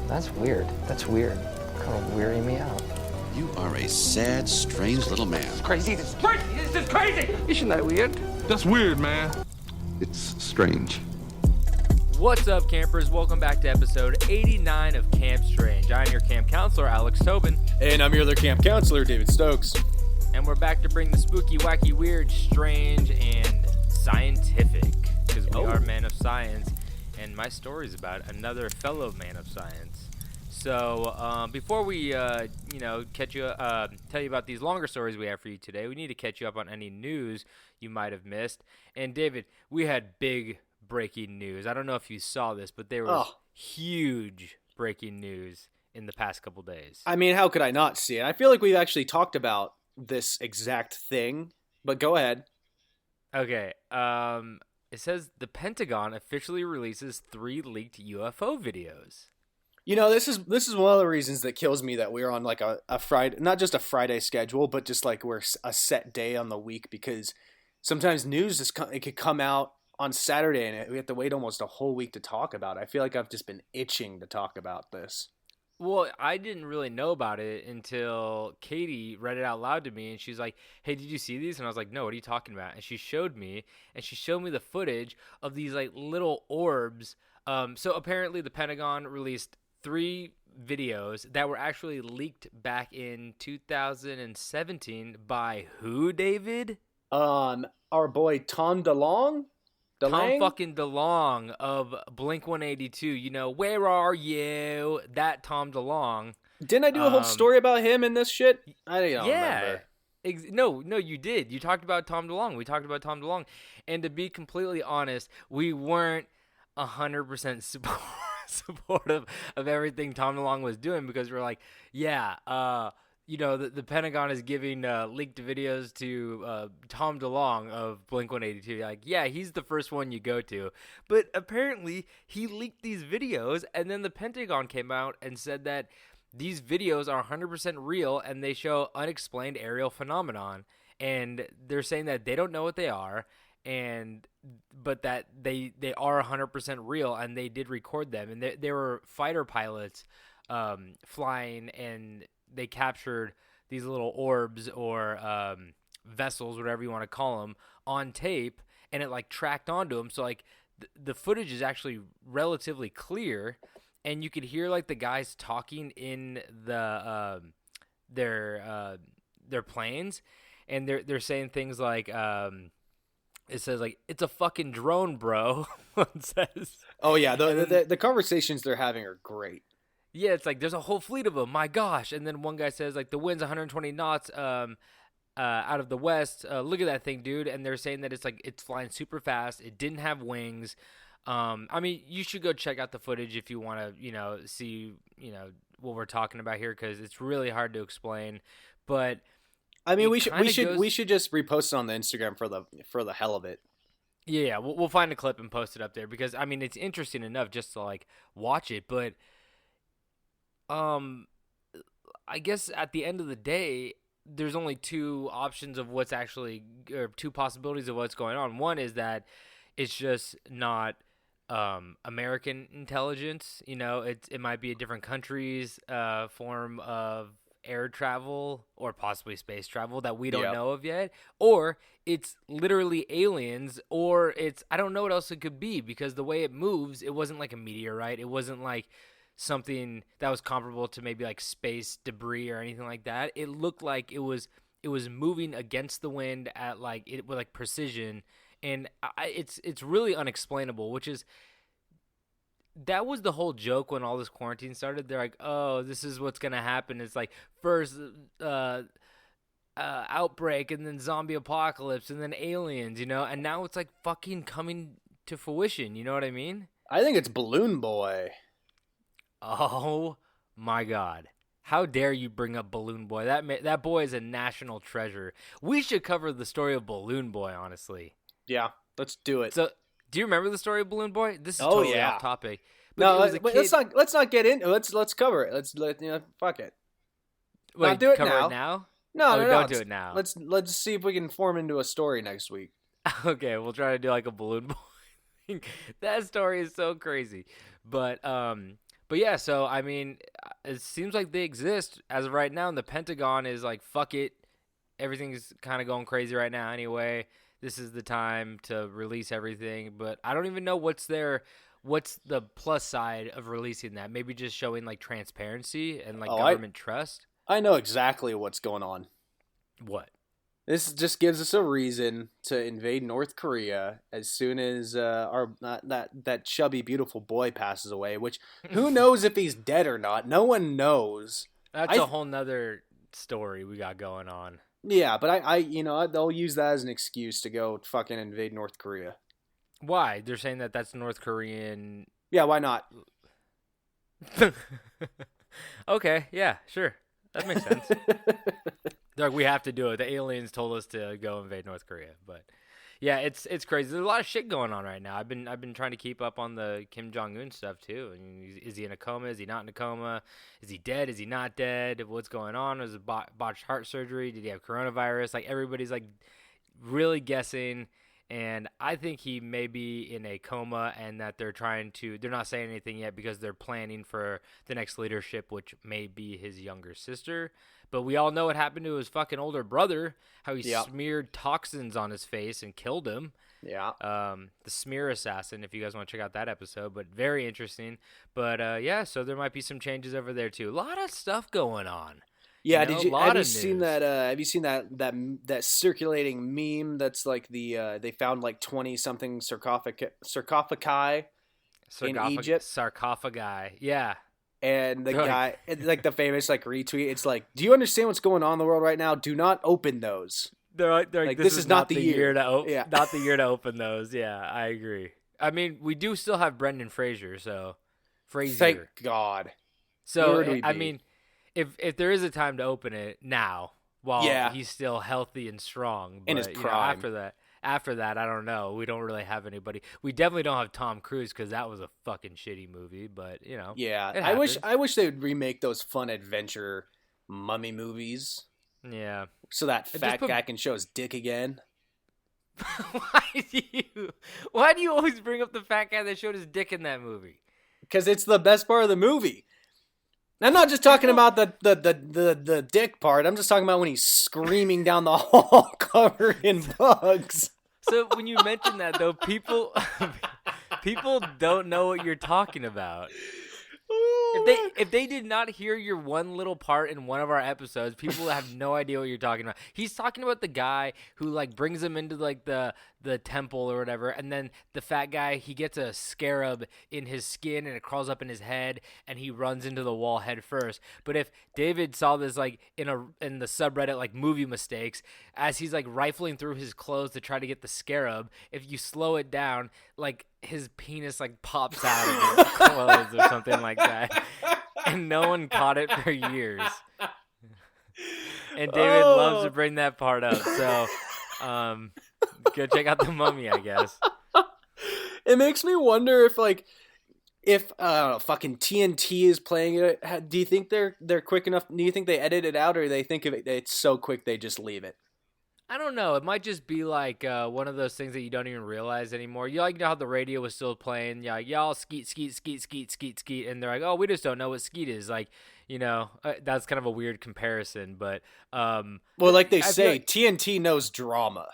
That's weird. That's weird. Kind of weirding me out. You are a sad, strange little man. It's crazy. This is crazy. This is crazy. Isn't that weird? That's weird, man. It's strange. What's up, campers? Welcome back to episode 89 of Camp Strange. I'm your camp counselor, Alex Tobin. And I'm your other camp counselor, David Stokes. And we're back to bring the spooky, wacky, weird, strange, and scientific. Because we are men of science. And my story is about another fellow man of science. So before we, catch you, tell you about these longer stories we have for you today, we need to catch you up on any news you might have missed. And David, we had big breaking news. I don't know if you saw this, but there was huge breaking news in the past couple days. I mean, how could I not see it? I feel like we've actually talked about this exact thing, but go ahead. Okay. It says the Pentagon officially releases 3 leaked UFO videos. You know, this is one of the reasons that kills me that we're on like a Friday, not just a Friday schedule, but just like we're a set day on the week, because sometimes news it could come out on Saturday and we have to wait almost a whole week to talk about it. I feel like I've just been itching to talk about this. Well, I didn't really know about it until Katie read it out loud to me, and she's like, hey, did you see these? And I was like, no, what are you talking about? And she showed me the footage of these like little orbs. So apparently the Pentagon released 3 videos that were actually leaked back in 2017 by who, David? Our boy Tom DeLonge? Tom fucking DeLonge of Blink-182. You know, where are you? That Tom DeLonge. Didn't I do a whole story about him in this shit? I don't remember. No, you did. You talked about Tom DeLonge. We talked about Tom DeLonge. And to be completely honest, we weren't 100% supportive of everything Tom DeLonge was doing, because we're like, the Pentagon is giving leaked videos to Tom DeLonge of Blink-182. Like, yeah, he's the first one you go to. But apparently, he leaked these videos, and then the Pentagon came out and said that these videos are 100% real, and they show unexplained aerial phenomenon. And they're saying that they don't know what they are, but that they are 100% real, and they did record them. And they were fighter pilots flying, and they captured these little orbs or vessels, whatever you want to call them, on tape, and it like tracked onto them. So like the footage is actually relatively clear, and you could hear like the guys talking in the their planes, and they're saying things like it says like, it's a fucking drone, bro. It says. Oh yeah, the conversations they're having are great. Yeah, it's like, there's a whole fleet of them. My gosh. And then one guy says, like, the wind's 120 knots out of the west. Look at that thing, dude. And they're saying that it's flying super fast. It didn't have wings. I mean, you should go check out the footage if you want to, see, what we're talking about here, because it's really hard to explain. But I mean, we should just repost it on the Instagram for the hell of it. Yeah, we'll find a clip and post it up there, because I mean, it's interesting enough just to like watch it, but I guess at the end of the day, there's only 2 options of what's actually, or 2 possibilities of what's going on. One is that it's just not American intelligence. It might be a different country's form of air travel or possibly space travel that we don't know of yet, or it's literally aliens, or I don't know what else it could be, because the way it moves, it wasn't like a meteorite. It wasn't like something that was comparable to maybe like space debris or anything like that. It looked like it was moving against the wind at with like precision, and it's really unexplainable, that was the whole joke when all this quarantine started. They're like, oh, this is what's gonna happen. It's like first outbreak, and then zombie apocalypse, and then aliens, and now it's like fucking coming to fruition. You know what I mean? I think it's Balloon Boy. Oh my God. How dare you bring up Balloon Boy? That boy is a national treasure. We should cover the story of Balloon Boy, honestly. Yeah, let's do it. So, do you remember the story of Balloon Boy? This is totally off topic. But let's not get into it. Let's cover it. Fuck it. Wait, not do it cover now. It now? No, don't do it now. Let's see if we can form into a story next week. Okay, we'll try to do like a Balloon Boy thing. That story is so crazy. But But yeah, so I mean, it seems like they exist as of right now, and the Pentagon is like, fuck it, everything's kind of going crazy right now anyway. This is the time to release everything, but I don't even know what's the plus side of releasing that. Maybe just showing like transparency and like government trust. I know exactly what's going on. What? This just gives us a reason to invade North Korea as soon as that chubby, beautiful boy passes away, which who knows if he's dead or not. No one knows. That's a whole nother story we got going on. Yeah, but they'll use that as an excuse to go fucking invade North Korea. Why? They're saying that that's North Korean. Yeah, why not? Okay, yeah, sure. That makes sense. Like, we have to do it. The aliens told us to go invade North Korea, but yeah, it's crazy. There's a lot of shit going on right now. I've been trying to keep up on the Kim Jong-un stuff too. I mean, is he in a coma? Is he not in a coma? Is he dead? Is he not dead? What's going on? Was it botched heart surgery? Did he have coronavirus? Like, everybody's like really guessing. And I think he may be in a coma, and that they're not saying anything yet because they're planning for the next leadership, which may be his younger sister. But we all know what happened to his fucking older brother, how he smeared toxins on his face and killed him. Yeah. The smear assassin, if you guys want to check out that episode, but very interesting. But yeah, so there might be some changes over there too. A lot of stuff going on. Yeah, have you seen that? Have you seen that circulating meme that's like they found like 20 something sarcophagi in Egypt? Sarcophagi, yeah. And the guy, like the famous like retweet, it's like, do you understand what's going on in the world right now? Do not open those. They're like this is not the year to not the year to open those. Yeah, I agree. I mean, we do still have Brendan Fraser, so Thank God. So I mean, if there is a time to open it now, while he's still healthy and strong, but, in his prime. After that, I don't know. We don't really have anybody. We definitely don't have Tom Cruise because that was a fucking shitty movie. But yeah, I wish they would remake those fun adventure mummy movies. Yeah, so that fat guy can show his dick again. Why do you always bring up the fat guy that showed his dick in that movie? Because it's the best part of the movie. I'm not just talking about the dick part. I'm just talking about when he's screaming down the hall covered in bugs. So when you mention that, though, people don't know what you're talking about. If they did not hear your one little part in one of our episodes, people have no idea what you're talking about. He's talking about the guy who like brings him into like the temple or whatever, and then the fat guy, he gets a scarab in his skin and it crawls up in his head and he runs into the wall head first. But if David saw this like in the subreddit like movie mistakes, as he's like rifling through his clothes to try to get the scarab, if you slow it down, like his penis like pops out of his clothes or something like that. And no one caught it for years. And David loves to bring that part up. So go check out The Mummy, I guess. It makes me wonder if fucking TNT is playing it. Do you think they're quick enough? Do you think they edit it out, or they think of it's so quick they just leave it? I don't know. It might just be like one of those things that you don't even realize anymore. You know how the radio was still playing, y'all skeet, skeet, skeet, skeet, skeet, skeet, and they're like, oh, we just don't know what skeet is. Like, that's kind of a weird comparison, but well, like they say, TNT knows drama.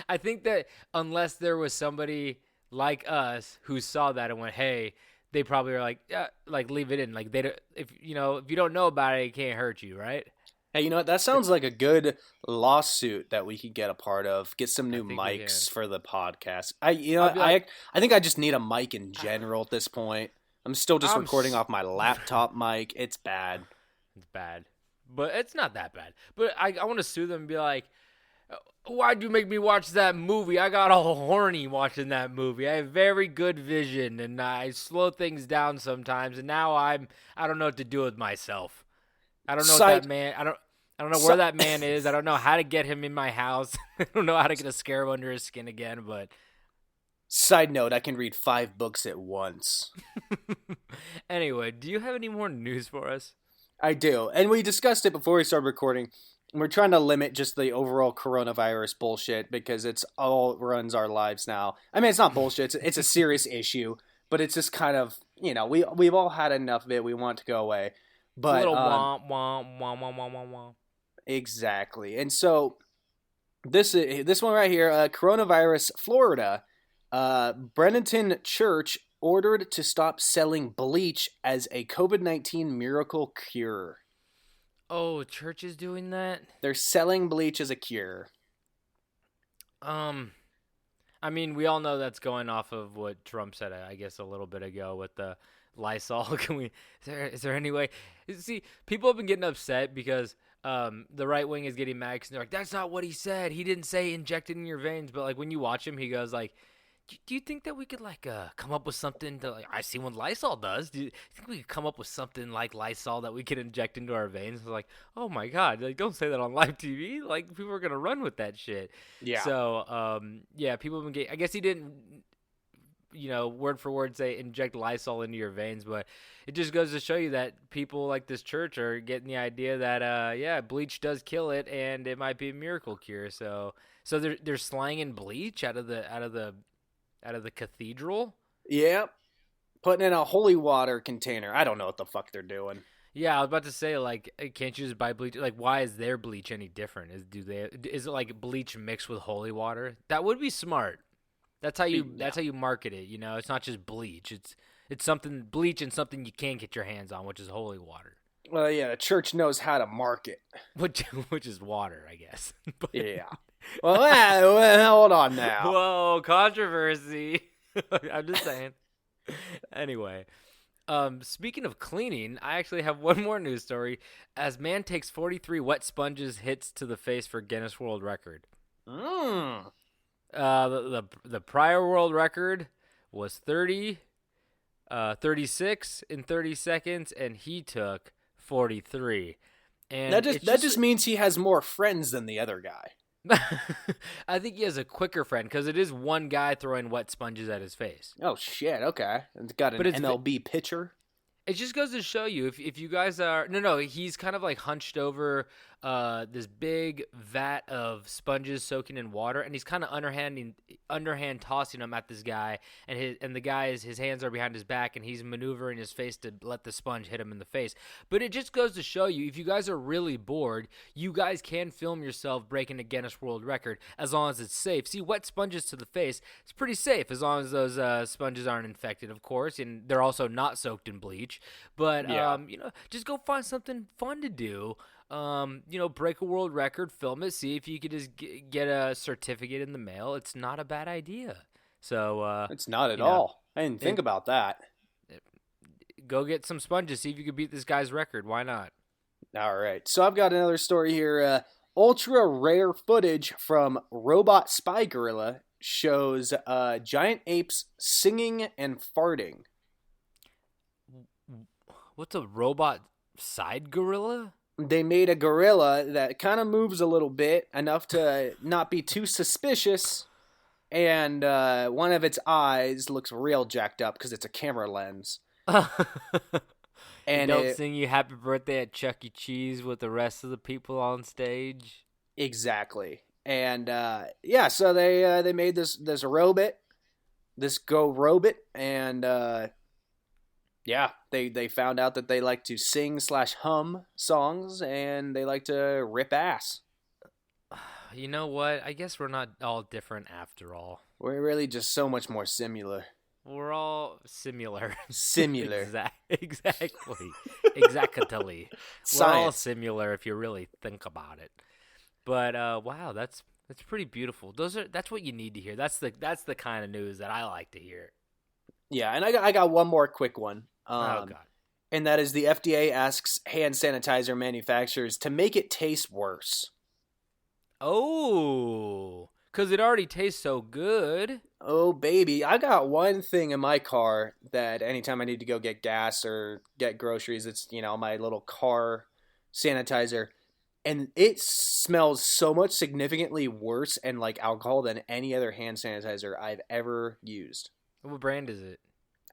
I think that unless there was somebody like us who saw that and went, hey, they probably are like, yeah, like leave it in. Like if you don't know about it, it can't hurt you, right? Hey, you know what? That sounds like a good lawsuit that we could get a part of. Get some new mics for the podcast. I think I just need a mic in general at this point. I'm still just recording off my laptop mic. It's bad. It's bad. But it's not that bad. But I want to sue them and be like, why'd you make me watch that movie? I got all horny watching that movie. I have very good vision, and I slow things down sometimes, and now I don't know what to do with myself. I don't know what that man... I don't know where that man is. I don't know how to get him in my house. I don't know how to get a scarab under his skin again, but... Side note, I can read 5 books at once. Anyway, do you have any more news for us? I do. And we discussed it before we started recording. We're trying to limit just the overall coronavirus bullshit because it's all runs our lives now. I mean, it's not bullshit. It's a serious issue, but it's just kind of we've all had enough of it. We want it to go away. But It's a little womp womp womp womp womp womp womp. exactly. And so this one right here, coronavirus, Florida, Brennan Church ordered to stop selling bleach as a COVID-19 miracle cure. Oh, church is doing that? They're selling bleach as a cure. I mean, we all know that's going off of what Trump said, I guess, a little bit ago with the Lysol. Is there any way? See, people have been getting upset because the right wing is getting mad because they're like, that's not what he said. He didn't say inject it in your veins. But like when you watch him, he goes like, do you think that we could like come up with something to like? I see what Lysol does. Do you think we could come up with something like Lysol that we could inject into our veins? I was like, oh my god, like don't say that on live TV. Like people are gonna run with that shit. Yeah. So yeah, people have been getting. I guess he didn't, word for word say inject Lysol into your veins, but it just goes to show you that people like this church are getting the idea that bleach does kill it and it might be a miracle cure. So they're slanging bleach out of the cathedral. Yep. Putting in a holy water container. I don't know what the fuck they're doing. Yeah, I was about to say, like, can't you just buy bleach? Like, why is their bleach any different? Is it like bleach mixed with holy water? That would be smart. That's how you market it. It's not just bleach. It's something bleach and something you can get your hands on, which is holy water. Well, yeah, the church knows how to market. Which is water, I guess. But, yeah. Well, hold on now. Whoa, controversy. I'm just saying. Anyway, speaking of cleaning, I actually have one more news story. As man takes 43 wet sponges hits to the face for Guinness World Record. The prior world record was 36 in 30 seconds, and he took 43. And that just means he has more friends than the other guy. I think he has a quicker friend because it is one guy throwing wet sponges at his face. Oh shit! Okay, it's got an MLB pitcher. It just goes to show you if you guys are no, he's kind of like hunched over this big vat of sponges soaking in water, and he's kind of underhand tossing them at this guy, and the guy his hands are behind his back, and he's maneuvering his face to let the sponge hit him in the face. But it just goes to show you if you guys are really bored, you guys can film yourself breaking a Guinness World Record as long as it's safe. See, wet sponges to the face, it's pretty safe as long as those sponges aren't infected, of course, and they're also not soaked in bleach. But just go find something fun to do. Break a world record, film it, see if you could just get a certificate in the mail. It's not a bad idea. So it's not at all. I didn't think about that. Go get some sponges, see if you could beat this guy's record. Why not? All right. So I've got another story here. Ultra rare footage from Robot Spy Gorilla shows giant apes singing and farting. What's a robot side gorilla? They made a gorilla that kind of moves a little bit, enough to not be too suspicious, and one of its eyes looks real jacked up because it's a camera lens. And don't sing you happy birthday at Chuck E. Cheese with the rest of the people on stage. Exactly. And so they made this robot, this Go robot, and they found out that they like to sing/hum songs, and they like to rip ass. You know what? I guess we're not all different after all. We're really just so much more similar. We're all similar. Similar. Exactly. Exactly. We're all similar if you really think about it. But wow, that's pretty beautiful. That's what you need to hear. That's the kind of news that I like to hear. Yeah, and I got one more quick one. Oh god. And that is the FDA asks hand sanitizer manufacturers to make it taste worse. Oh, because it already tastes so good. Oh, baby. I got one thing in my car that anytime I need to go get gas or get groceries, it's, my little car sanitizer. And it smells so much significantly worse and like alcohol than any other hand sanitizer I've ever used. What brand is it?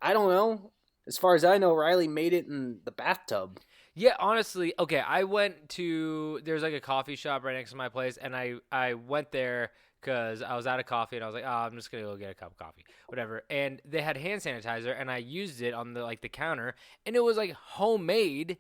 I don't know. As far as I know, Riley made it in the bathtub. Yeah, honestly, okay, there's like a coffee shop right next to my place, and I went there because I was out of coffee and I was like, oh, I'm just gonna go get a cup of coffee, whatever. And they had hand sanitizer, and I used it on the counter, and it was like homemade,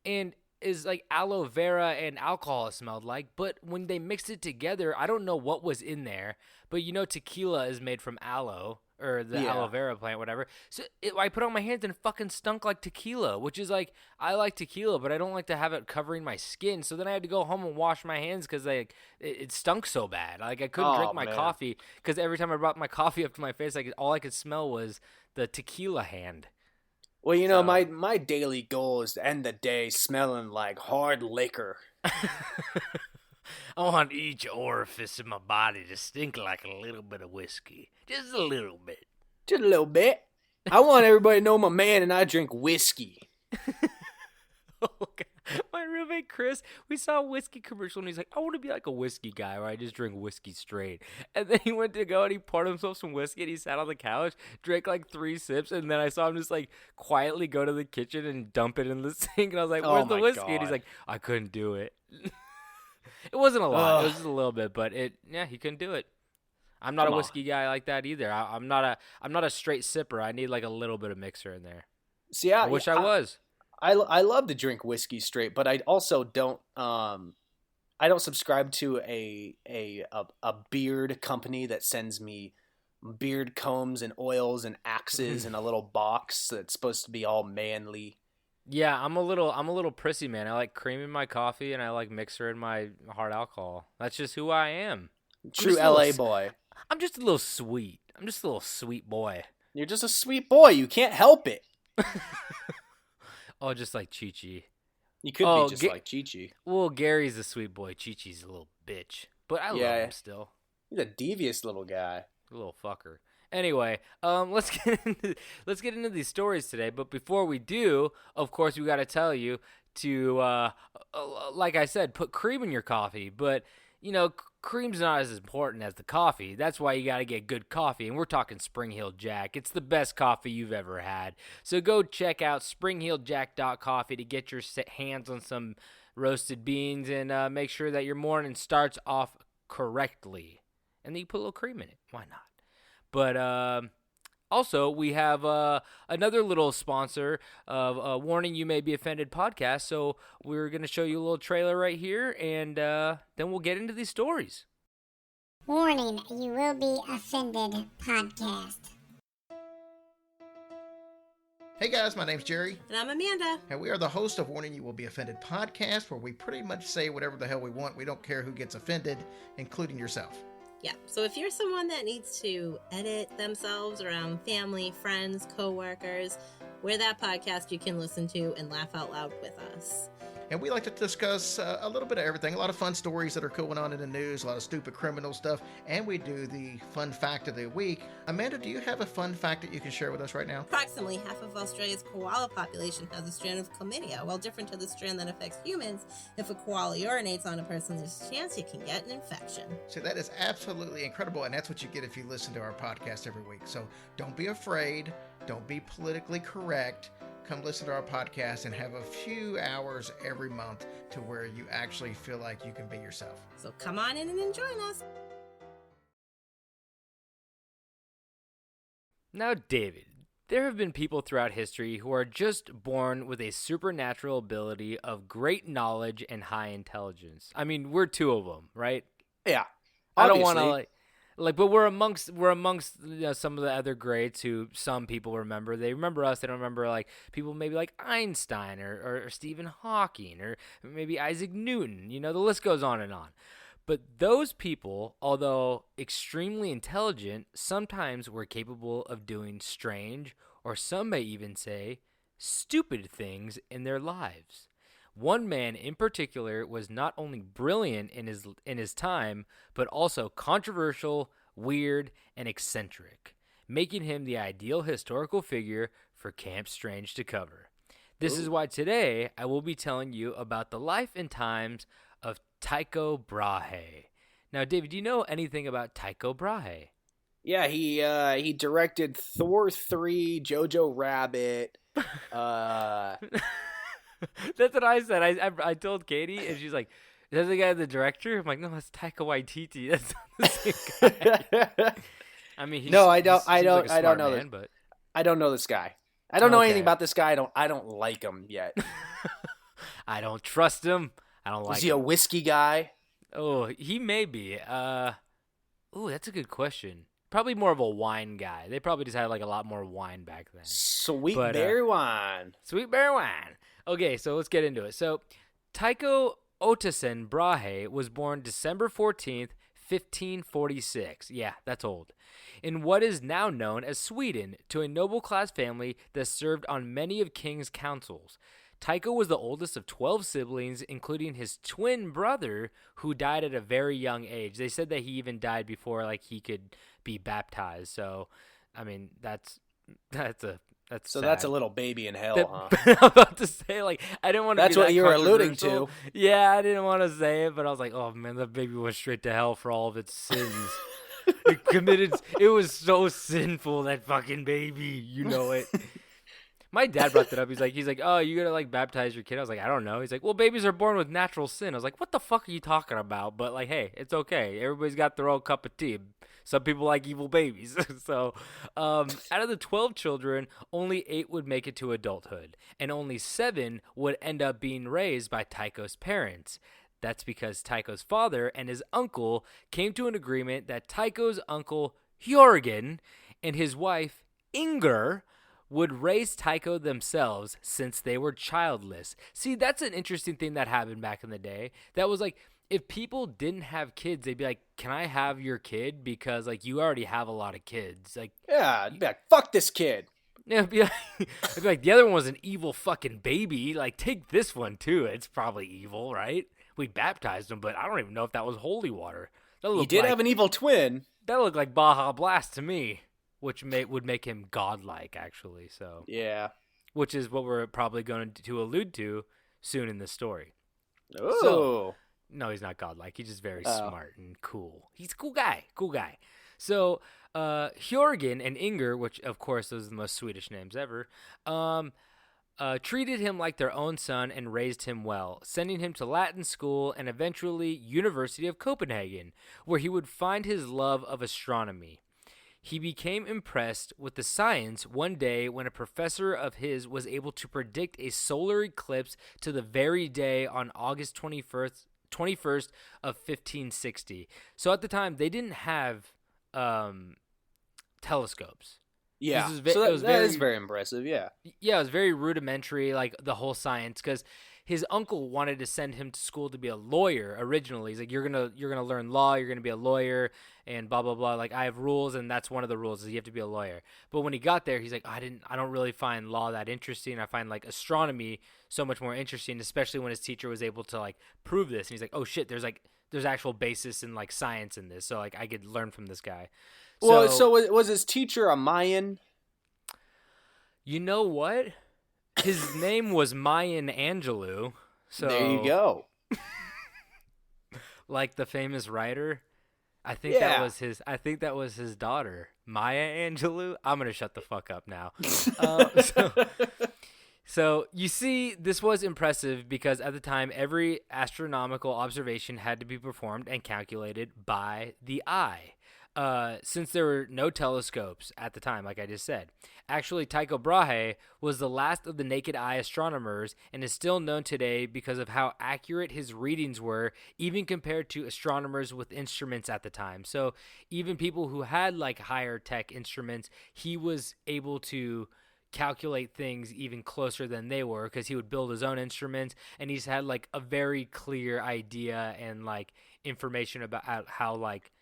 and is like aloe vera and alcohol it smelled like. But when they mixed it together, I don't know what was in there, but tequila is made from aloe. Or the aloe vera plant, whatever. So I put it on my hands and it fucking stunk like tequila, which is like, I like tequila, but I don't like to have it covering my skin. So then I had to go home and wash my hands because it stunk so bad. Like I couldn't drink my coffee because every time I brought my coffee up to my face, like all I could smell was the tequila hand. Well, my daily goal is to end the day smelling like hard liquor. I want each orifice in my body to stink like a little bit of whiskey. Just a little bit. Just a little bit. I want everybody to know I'm a man and I drink whiskey. Oh, God. My roommate Chris, we saw a whiskey commercial and he's like, I want to be like a whiskey guy where I just drink whiskey straight. And then he went to go and he poured himself some whiskey and he sat on the couch, drank like 3 sips, and then I saw him just like quietly go to the kitchen and dump it in the sink. And I was like, where's the whiskey? God. And he's like, I couldn't do it. It wasn't a lot. It was just a little bit, but he couldn't do it. I'm not a whiskey guy like that either. I'm not a straight sipper. I need like a little bit of mixer in there. See, I wish I was. I love to drink whiskey straight, but I also don't. I don't subscribe to a beard company that sends me beard combs and oils and axes in a little box that's supposed to be all manly. Yeah, I'm a little prissy, man. I like cream in my coffee and I like mixer in my hard alcohol. That's just who I am. True LA boy. I'm just a little sweet. I'm just a little sweet boy. You're just a sweet boy. You can't help it. Oh, just like Chi-Chi. You could be just like Chi-Chi. Well, Gary's a sweet boy. Chi-Chi's a little bitch. But I love him still. He's a devious little guy. A little fucker. Anyway, let's get into these stories today. But before we do, of course, we got to tell you to, like I said, put cream in your coffee. But cream's not as important as the coffee. That's why you got to get good coffee. And we're talking Spring Heel Jack. It's the best coffee you've ever had. So go check out springheeljack.coffee to get your hands on some roasted beans and make sure that your morning starts off correctly. And then you put a little cream in it. Why not? But also, we have another little sponsor of Warning You May Be Offended podcast. So we're going to show you a little trailer right here, and then we'll get into these stories. Warning, You Will Be Offended podcast. Hey guys, my name's Jerry. And I'm Amanda. And we are the host of Warning You Will Be Offended podcast, where we pretty much say whatever the hell we want. We don't care who gets offended, including yourself. Yeah, so if you're someone that needs to edit themselves around family, friends, co-workers, we're that podcast you can listen to and laugh out loud with us. And we like to discuss a little bit of everything, a lot of fun stories that are going on in the news, a lot of stupid criminal stuff, and we do the fun fact of the week. Amanda, do you have a fun fact that you can share with us right now? Approximately half of Australia's koala population has a strand of chlamydia. While different to the strand that affects humans, if a koala urinates on a person, there's a chance you can get an infection. So that is absolutely incredible, and that's what you get if you listen to our podcast every week. So don't be afraid. Don't be politically correct. Come listen to our podcast and have a few hours every month to where you actually feel like you can be yourself. So come on in and join us. Now, David, there have been people throughout history who are just born with a supernatural ability of great knowledge and high intelligence. I mean, we're 2 of them, right? Yeah. I don't want to but we're amongst some of the other greats who some people remember. They remember us. They don't remember people maybe like Einstein or Stephen Hawking or maybe Isaac Newton. The list goes on and on. But those people, although extremely intelligent, sometimes were capable of doing strange, or some may even say, stupid things in their lives. One man in particular was not only brilliant in his time, but also controversial, weird, and eccentric, making him the ideal historical figure for Camp Strange to cover. This is why today I will be telling you about the life and times of Tycho Brahe. Now, David, do you know anything about Tycho Brahe? Yeah, he directed Thor 3, Jojo Rabbit. That's what I said. I told Katie, and she's like, that the guy, the director? I'm like, no, that's Taika Waititi. That's not the same guy. I mean, No, I don't. he seems like a I don't smart know man, but I don't know this guy. I don't know anything Okay. about this guy. I don't like him yet. I don't trust him. I don't like Is he a him. whiskey guy? Oh, he may be. Oh, that's a good question. Probably more of a wine guy. They probably just had like a lot more wine back then. Sweet But, berry wine. Sweet berry wine. Okay, so let's get into it. So, Tycho Brahe was born December 14th, 1546. Yeah, that's old. In what is now known as Sweden, to a noble class family that served on many of king's councils. Tycho was the oldest of 12 siblings, including his twin brother, who died at a very young age. They said that he even died before like he could be baptized. So, I mean, that's sad. That's a little baby in hell, huh? I'm about to say, like, I didn't want to. That's be what that you were alluding controversial. to. Yeah, I didn't want to say it, but I was like, oh man, that baby went straight to hell for all of its sins. It committed. It was so sinful, that fucking baby. You know it. My dad brought that up. He's like, oh, you gotta like baptize your kid. I was like, I don't know. He's like, well, babies are born with natural sin. I was like, what the fuck are you talking about? But like, hey, it's okay. Everybody's got their own cup of tea. Some people like evil babies. So, out of the 12 children, only 8 would make it to adulthood, and only 7 would end up being raised by Tycho's parents. That's because Tycho's father and his uncle came to an agreement that Tycho's uncle Jörgen and his wife Inger would raise Tycho themselves since they were childless. See, that's an interesting thing that happened back in the day. That was like, if people didn't have kids, they'd be like, can I have your kid? Because like you already have a lot of kids. Like, Yeah, I'd be like, fuck this kid. yeah, it'd be like, the other one was an evil fucking baby. Like, take this one too. It's probably evil, right? We baptized him, but I don't even know if that was holy water. He did have an evil twin. That looked like Baja Blast to me, which would make him godlike, actually. So, Yeah. which is what we're probably going to allude to soon in this story. Oh. So, no, he's not godlike. He's just very smart and cool. He's a cool guy. Cool guy. So, Hjorgen and Inger, which, of course, those are the most Swedish names ever, treated him like their own son and raised him well, sending him to Latin school and eventually University of Copenhagen, where he would find his love of astronomy. He became impressed with the science one day when a professor of his was able to predict a solar eclipse to the very day on August 21st of 1560. So at the time, they didn't have telescopes. Yeah. So that is very impressive, yeah. Yeah, it was very rudimentary, like the whole science, because his uncle wanted to send him to school to be a lawyer originally. He's like, you're gonna learn law, you're gonna be a lawyer, and blah blah blah. Like, I have rules, and that's one of the rules is you have to be a lawyer. But when he got there, he's like, I don't really find law that interesting. I find like astronomy so much more interesting, especially when his teacher was able to like prove this. And he's like, oh shit, there's actual basis in like science in this, so like I could learn from this guy. So was his teacher a Mayan? You know what? His name was Mayan Angelou. So There you go. Like the famous writer. I think that was his daughter, Maya Angelou. I'm gonna shut the fuck up now. So you see, this was impressive because at the time, every astronomical observation had to be performed and calculated by the eye. Since there were no telescopes at the time, like I just said. Actually, Tycho Brahe was the last of the naked eye astronomers and is still known today because of how accurate his readings were, even compared to astronomers with instruments at the time. So even people who had like higher tech instruments, he was able to calculate things even closer than they were because he would build his own instruments, and he's had like a very clear idea and like information about how like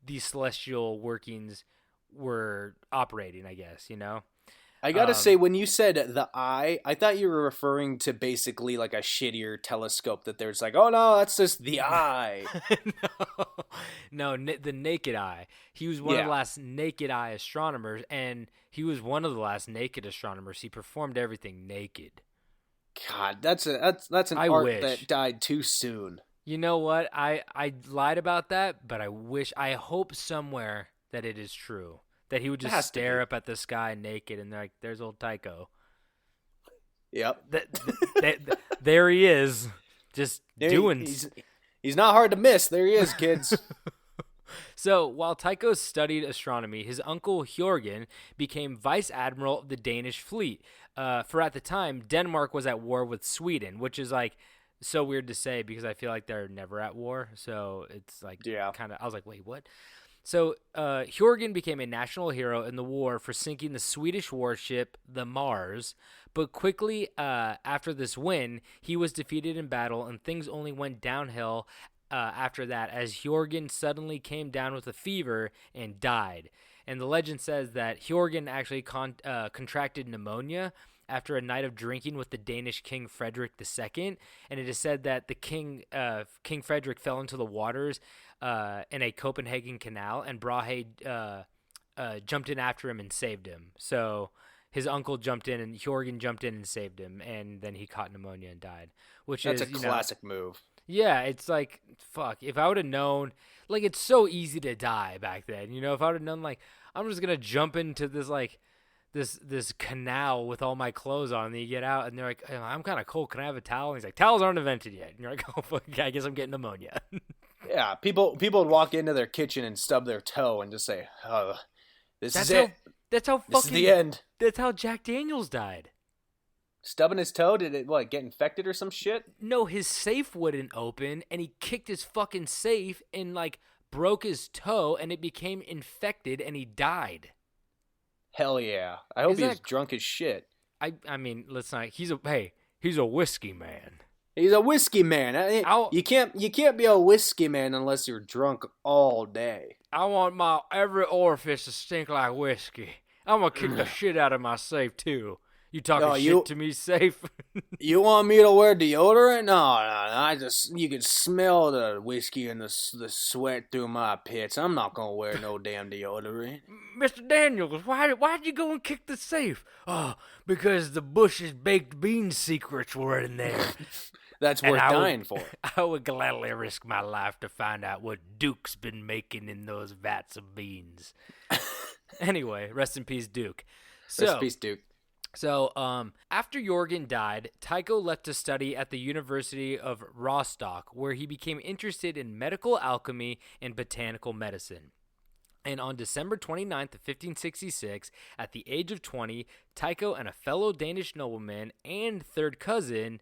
these celestial workings were operating, I guess, you know? I gotta say, when you said the eye, I thought you were referring to basically like a shittier telescope that there's like, oh no, that's just the eye. No, the naked eye. He was one of the last naked eye astronomers, and he was one of the last naked astronomers. He performed everything naked. God, that's an art that died too soon. You know what? I lied about that, but I hope somewhere that it is true. That he would just stare up at the sky naked and they're like, there's old Tycho. Yep. There he is. Just doing. He's not hard to miss. There he is, kids. So, while Tycho studied astronomy, his uncle Hjorgen became vice admiral of the Danish fleet. For at the time, Denmark was at war with Sweden, which is like so weird to say because I feel like they're never at war. So it's like kind of. I was like, wait, what? So Hjorgen became a national hero in the war for sinking the Swedish warship the Mars. But quickly after this win, he was defeated in battle, and things only went downhill after that, as Hjorgen suddenly came down with a fever and died. And the legend says that Hjorgen actually contracted pneumonia after a night of drinking with the Danish King Frederick II. And it is said that the King Frederick fell into the waters in a Copenhagen canal, and Brahe jumped in after him and saved him. So his uncle jumped in, and Hjorgen jumped in and saved him, and then he caught pneumonia and died. That's a classic move. Yeah, it's like, fuck, if I would have known, like, it's so easy to die back then, if I would have known, like, I'm just going to jump into this, like, this canal with all my clothes on, and then you get out, and they're like, I'm kind of cold, can I have a towel? And he's like, towels aren't invented yet. And you're like, oh, fuck, I guess I'm getting pneumonia. Yeah, people would walk into their kitchen and stub their toe and just say, oh, this is it. That's how this is the end. That's how Jack Daniels died. Stubbing his toe? Did it, get infected or some shit? No, his safe wouldn't open, and he kicked his fucking safe and, like, broke his toe, and it became infected, and he died. Hell yeah. I hope he's drunk as shit. I mean, let's not. He's a whiskey man. He's a whiskey man. You can't be a whiskey man unless you're drunk all day. I want my every orifice to stink like whiskey. I'm gonna kick the shit out of my safe too. You talking shit to me, safe? You want me to wear deodorant? No. You can smell the whiskey and the sweat through my pits. I'm not gonna wear no damn deodorant. Mr. Daniels, why'd you go and kick the safe? Oh, because the Bush's baked bean secrets were in there. That's worth dying for. I would gladly risk my life to find out what Duke's been making in those vats of beans. Anyway, rest in peace, Duke. Rest in peace, Duke. So, after Jorgen died, Tycho left to study at the University of Rostock, where he became interested in medical alchemy and botanical medicine. And on December 29th of 1566, at the age of 20, Tycho and a fellow Danish nobleman and third cousin,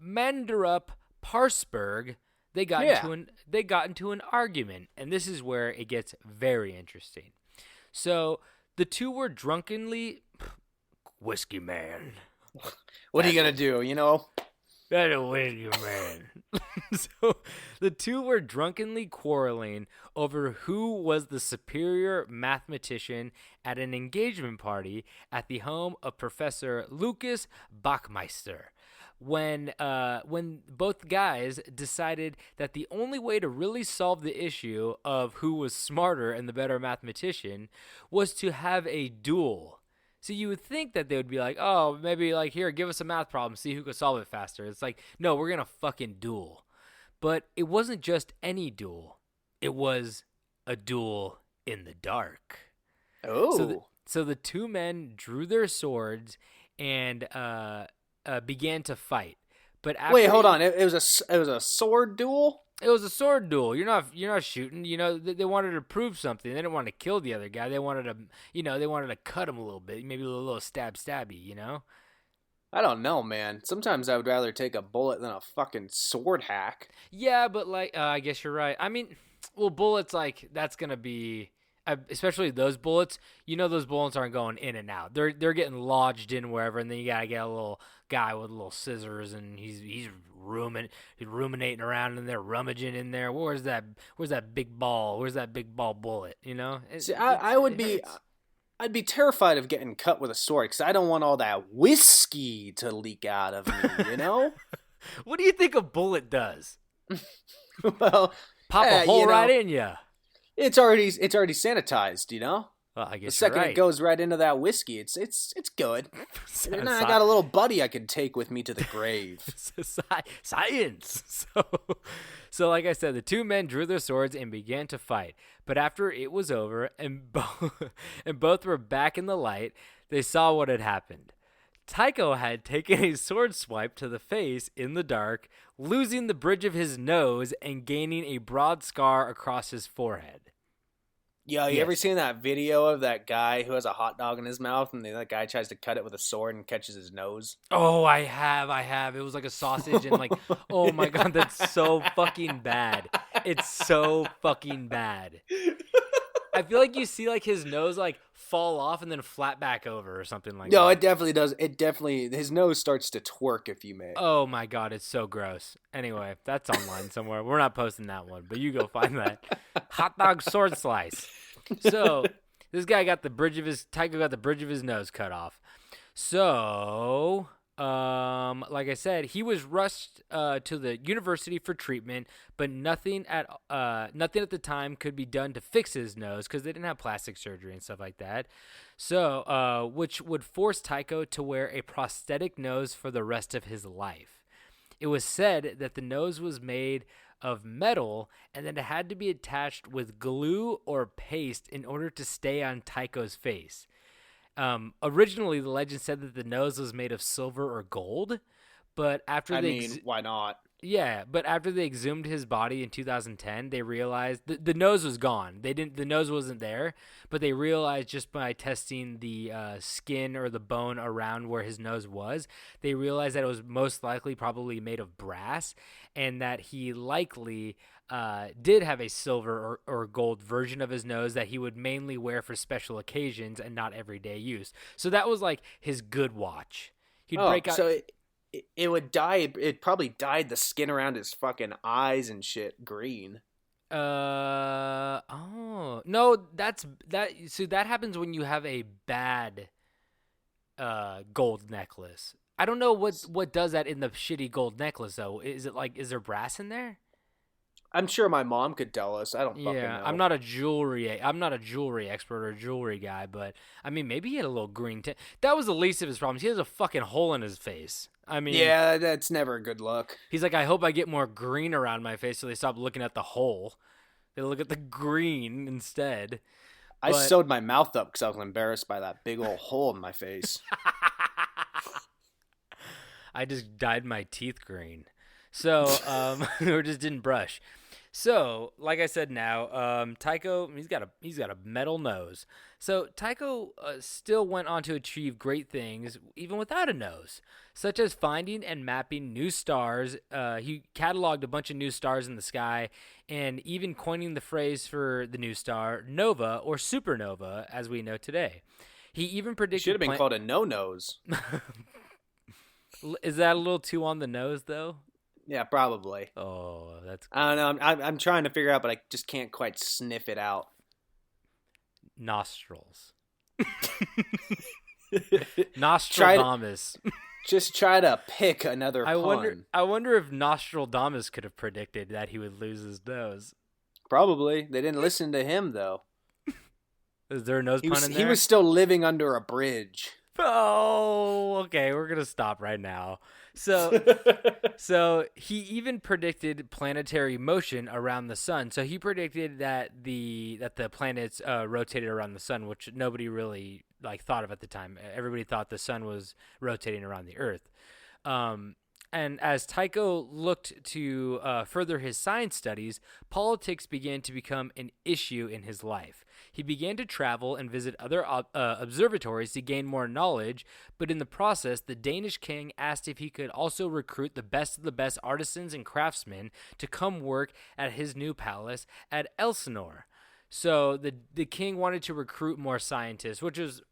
Manderup Parsberg, they got into an argument, and this is where it gets very interesting. So the two were drunkenly whiskey man. What are you gonna do? That a whiskey man. So the two were drunkenly quarreling over who was the superior mathematician at an engagement party at the home of Professor Lucas Bachmeister. When both guys decided that the only way to really solve the issue of who was smarter and the better mathematician was to have a duel. So you would think that they would be like, oh, maybe like, here, give us a math problem, see who can solve it faster. It's like, no, we're going to fucking duel. But it wasn't just any duel. It was a duel in the dark. Oh. So the two men drew their swords and began to fight. But wait, hold on. It was a sword duel? It was a sword duel. You're not shooting. They wanted to prove something. They didn't want to kill the other guy. They wanted to cut him a little bit, maybe a little stabby. I don't know, man. Sometimes I would rather take a bullet than a fucking sword hack. Yeah, but I guess you're right. I mean, well, bullets that's gonna be. Especially those bullets, those bullets aren't going in and out. They're getting lodged in wherever, and then you gotta get a little guy with little scissors, and he's ruminating around in there, rummaging in there. Where's that big ball? Where's that big ball bullet? See, I'd be terrified of getting cut with a sword because I don't want all that whiskey to leak out of me. What do you think a bullet does? Well, pop a hole right in ya. It's already sanitized, Well, I guess the second you're right. it goes right into that whiskey, it's good. And I got a little buddy I can take with me to the grave. Science. So like I said, the two men drew their swords and began to fight. But after it was over and both were back in the light, they saw what had happened. Tycho had taken a sword swipe to the face in the dark, losing the bridge of his nose and gaining a broad scar across his forehead. Yo, you ever Yes. seen that video of that guy who has a hot dog in his mouth and that guy tries to cut it with a sword and catches his nose? Oh, I have. It was like a sausage and like, oh my God, that's so fucking bad. It's so fucking bad. I feel like you see like his nose like fall off and then flat back over or something like No, that. it definitely does. His nose starts to twerk, if you may. Oh my God, it's so gross. Anyway, that's online somewhere. We're not posting that one, but you go find that. Hot dog sword slice. So this guy Tycho got the bridge of his nose cut off. So, like I said, he was rushed to the university for treatment, but nothing at the time could be done to fix his nose because they didn't have plastic surgery and stuff like that. So, which would force Tycho to wear a prosthetic nose for the rest of his life. It was said that the nose was made of metal and that it had to be attached with glue or paste in order to stay on Tycho's face. Originally, the legend said that the nose was made of silver or gold, but after why not? Yeah, but after they exhumed his body in 2010, they realized the nose was gone. The nose wasn't there, but they realized just by testing the skin or the bone around where his nose was, they realized that it was most likely probably made of brass, and that he likely did have a silver or gold version of his nose that he would mainly wear for special occasions and not everyday use. So that was like his good watch. He'd break out. So it would dye. It probably dyed the skin around his fucking eyes and shit green. Oh no, that's that. So that happens when you have a bad gold necklace. I don't know what does that in the shitty gold necklace though. Is there brass in there? I'm sure my mom could tell us. I don't fucking know. I'm not a jewelry expert or a jewelry guy, but I mean maybe he had a little green tint. That was the least of his problems. He has a fucking hole in his face. I mean, yeah, that's never a good look. He's like, I hope I get more green around my face so they stop looking at the hole. They look at the green instead. I sewed my mouth up because I was embarrassed by that big old hole in my face. I just dyed my teeth green. So, or just didn't brush. So, like I said now, Tycho, he's got a metal nose. So, Tycho still went on to achieve great things even without a nose, such as finding and mapping new stars. He cataloged a bunch of new stars in the sky and even coining the phrase for the new star, nova or supernova, as we know today. He even predicted... Should have been called a no-nose. Is that a little too on the nose, though? Yeah, probably. Oh, that's... I don't know. I'm trying to figure out, but I just can't quite sniff it out. Nostrils. Nostradamus. Just try to pick another pun. I wonder if Nostradamus could have predicted that he would lose his nose. Probably. They didn't listen to him, though. Is there a nose pun in there? He was still living under a bridge. Oh, okay. We're gonna stop right now. So he even predicted planetary motion around the sun. So he predicted that the planets rotated around the sun, which nobody really thought of at the time. Everybody thought the sun was rotating around the Earth. And as Tycho looked to further his science studies, politics began to become an issue in his life. He began to travel and visit other observatories to gain more knowledge, but in the process, the Danish king asked if he could also recruit the best of the best artisans and craftsmen to come work at his new palace at Elsinore. So the king wanted to recruit more scientists, which was,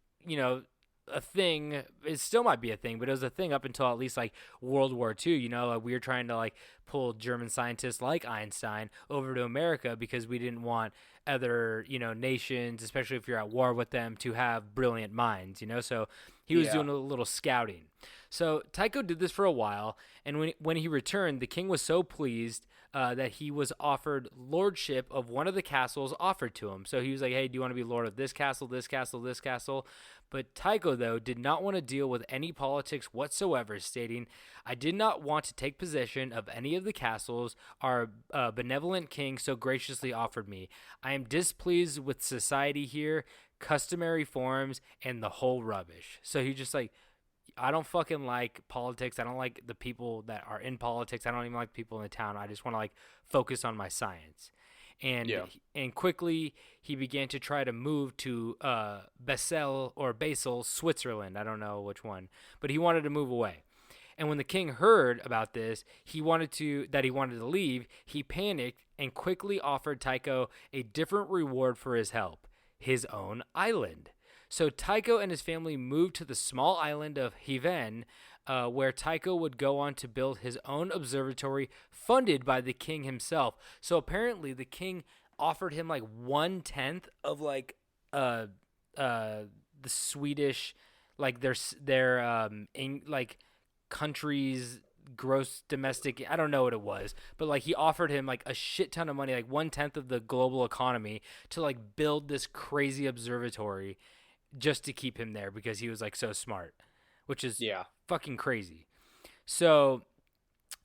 a thing. It still might be a thing, but it was a thing up until at least World War II. We were trying to pull German scientists like Einstein over to America because we didn't want other nations, especially if you're at war with them, to have brilliant minds. So he was doing a little scouting. So Tycho did this for a while, and when he returned, the king was so pleased that he was offered lordship of one of the castles offered to him. So he was like, hey, do you want to be lord of this castle, this castle, this castle? But Tycho, though, did not want to deal with any politics whatsoever, stating, I did not want to take possession of any of the castles our benevolent king so graciously offered me. I am displeased with society here, customary forms, and the whole rubbish. So he just I don't fucking like politics. I don't like the people that are in politics. I don't even like people in the town. I just want to like focus on my science. And quickly he began to try to move to Basel, Switzerland. I don't know which one, but he wanted to move away. And when the king heard about this, he wanted to leave. He panicked and quickly offered Tycho a different reward for his help, his own island. So Tycho and his family moved to the small island of Heaven, where Tycho would go on to build his own observatory funded by the king himself. So apparently the king offered him like 1/10 of like the Swedish, like their like country's gross domestic, I don't know what it was, but like he offered him like a shit ton of money, like 1/10 of the global economy, to like build this crazy observatory just to keep him there because he was like so smart, which is fucking crazy. So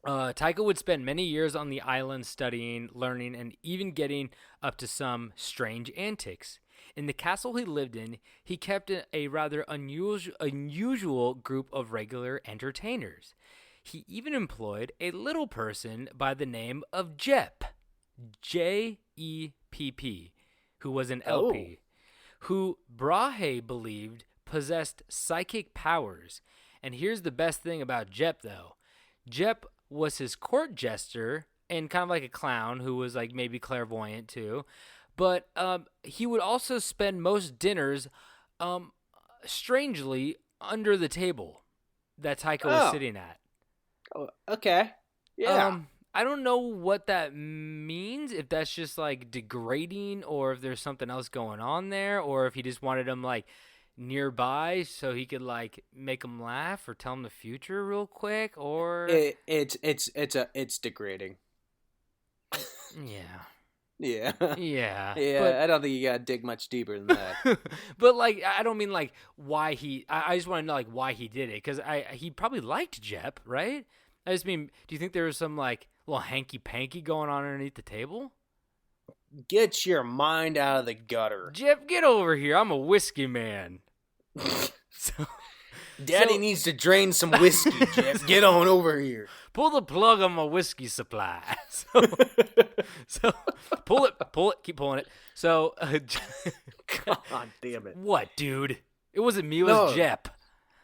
Tycho would spend many years on the island studying, learning, and even getting up to some strange antics. In the castle he lived in, he kept a rather unusual group of regular entertainers. He even employed a little person by the name of Jepp, Jepp, who was an LP, who Brahe believed possessed psychic powers. And here's the best thing about Jepp, though. Jepp was his court jester and kind of like a clown who was like maybe clairvoyant too. But he would also spend most dinners, strangely, under the table that Tycho was sitting at. Oh, okay. Yeah. I don't know what that means, if that's just like degrading or if there's something else going on there, or if he just wanted him like nearby so he could like make him laugh or tell him the future real quick, or it's degrading. Yeah. Yeah. Yeah. Yeah. But, I don't think you gotta dig much deeper than that. but like, I don't mean like why he. I just want to know like why he did it, because he probably liked Jepp, right? I just mean, do you think there was some like little hanky panky going on underneath the table? Get your mind out of the gutter. Jepp, get over here. I'm a whiskey man. Daddy needs to drain some whiskey, Jeff. Get on over here. Pull the plug on my whiskey supply. So pull it, keep pulling it. So, God damn it. What, dude? It wasn't me, it was Jepp.